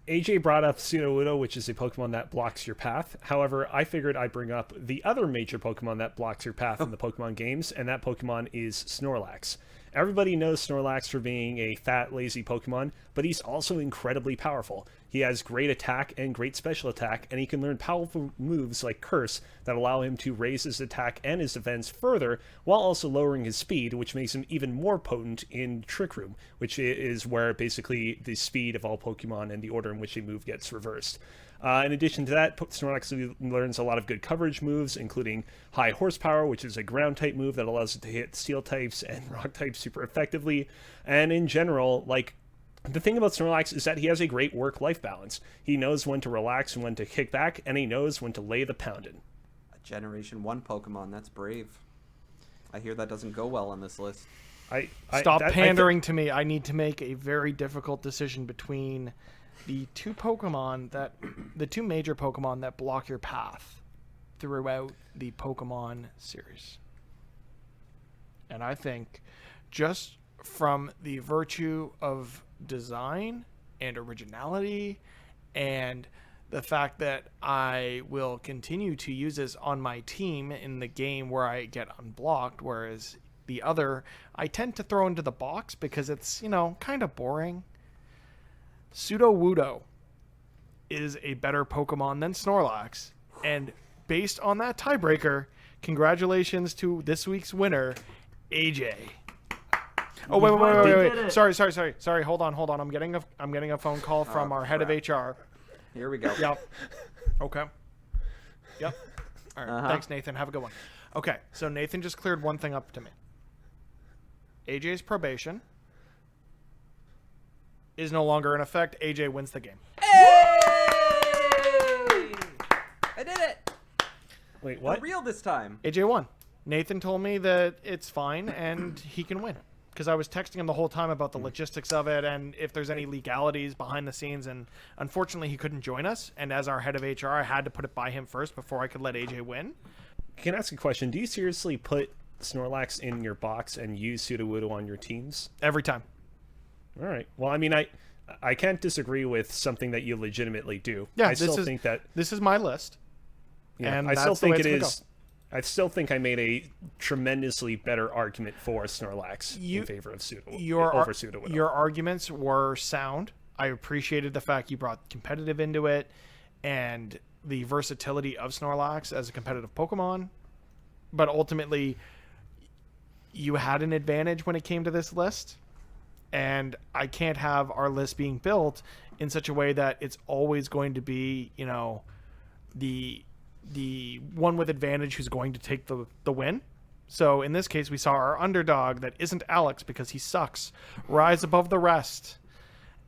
AJ brought up Sudowoodo, which is a Pokemon that blocks your path. However, I figured I'd bring up the other major Pokemon that blocks your path in the Pokemon games, and that Pokemon is Snorlax. Everybody knows Snorlax for being a fat, lazy Pokemon, but he's also incredibly powerful. He has great attack and great special attack, and he can learn powerful moves like Curse that allow him to raise his attack and his defense further, while also lowering his speed, which makes him even more potent in Trick Room, which is where basically the speed of all Pokemon and the order in which they move gets reversed. In addition to that, Snorlax learns a lot of good coverage moves, including High Horsepower, which is a ground-type move that allows it to hit steel types and rock types super effectively. And in general, like, the thing about Snorlax is that he has a great work-life balance. He knows when to relax and when to kick back, and he knows when to lay the pounding. A Generation 1 Pokemon, that's brave. I hear that doesn't go well on this list. Stop pandering to me. I need to make a very difficult decision between the two major Pokemon that block your path throughout the Pokemon series. And I think just from the virtue of design and originality and the fact that I will continue to use this on my team in the game where I get unblocked, whereas the other I tend to throw into the box because it's, kind of boring. Sudowoodo is a better Pokemon than Snorlax, and based on that tiebreaker, congratulations to this week's winner, AJ. Oh wait. Sorry. Hold on. I'm getting a phone call from our head of HR. Here we go. Yep. Okay. Yep. All right. Thanks, Nathan. Have a good one. Okay. So Nathan just cleared one thing up to me. AJ's probation is no longer in effect. AJ wins the game. Hey! I did it! Wait, what? For real this time. AJ won. Nathan told me that it's fine and he can win. Because I was texting him the whole time about the logistics of it and if there's any legalities behind the scenes. And unfortunately, he couldn't join us. And as our head of HR, I had to put it by him first before I could let AJ win. Can I ask a question? Do you seriously put Snorlax in your box and use Sudowoodo on your teams? Every time. All right. Well, I mean, I can't disagree with something that you legitimately do. Yeah, I still think that this is my list. Yeah, and I still that's the way think it it's is. gonna I still think I made a tremendously better argument for Snorlax in favor of Sudowoodo. Your arguments were sound. I appreciated the fact you brought competitive into it and the versatility of Snorlax as a competitive Pokemon. But ultimately, you had an advantage when it came to this list. And I can't have our list being built in such a way that it's always going to be, the one with advantage who's going to take the win. So in this case, we saw our underdog that isn't Alex because he sucks rise above the rest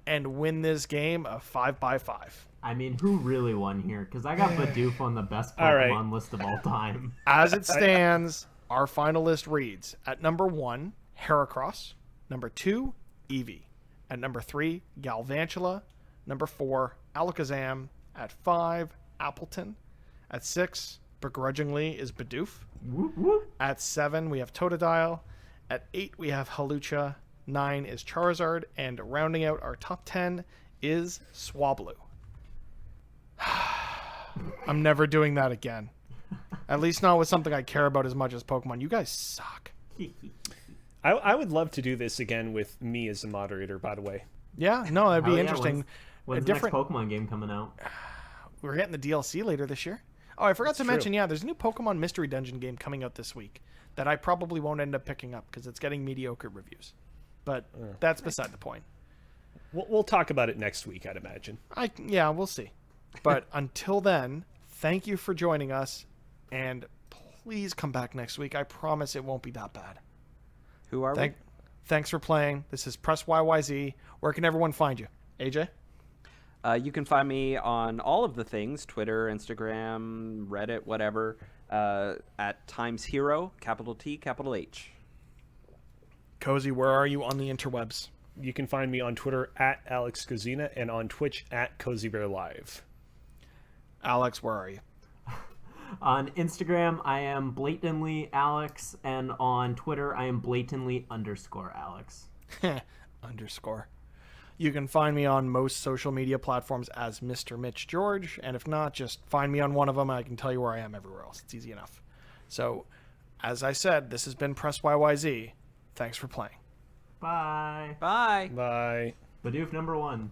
and win this game of 5x5. I mean, who really won here? Because I got Bidoof on the best Pokemon list of all time. As it stands, our final list reads, at number 1, Heracross. Number 2, Eevee. At number 3, Galvantula. Number 4, Alakazam. At 5, Appleton. At 6, begrudgingly, is Bidoof. Whoop, whoop. At 7, we have Totodile. At 8, we have Halucha. 9 is Charizard, and rounding out our top 10 is Swablu. I'm never doing that again. At least not with something I care about as much as Pokemon. You guys suck. I would love to do this again with me as the moderator, by the way. Yeah, no, that'd be Hell yeah, interesting. When's the next Pokemon game coming out? We're getting the DLC later this year. Oh, I forgot to mention, yeah, there's a new Pokemon Mystery Dungeon game coming out this week that I probably won't end up picking up because it's getting mediocre reviews. But that's beside the point. We'll talk about it next week, I'd imagine. Yeah, we'll see. But until then, thank you for joining us, and please come back next week. I promise it won't be that bad. Who are we? Thanks for playing. This is Press YYZ. Where can everyone find you? AJ? You can find me on all of the things, Twitter, Instagram, Reddit, whatever, at Times Hero, capital T, capital H. Kozi, where are you on the interwebs? You can find me on Twitter at Alex Kozina and on Twitch at Cozy Bear Live. Alex, where are you? On Instagram, I am blatantly Alex, and on Twitter, I am blatantly _Alex. Underscore. You can find me on most social media platforms as Mr. Mitch George, and if not, just find me on one of them. I can tell you where I am everywhere else. It's easy enough. So, as I said, this has been Press YYZ. Thanks for playing. Bye. Bye. Bye. Bidoof #1.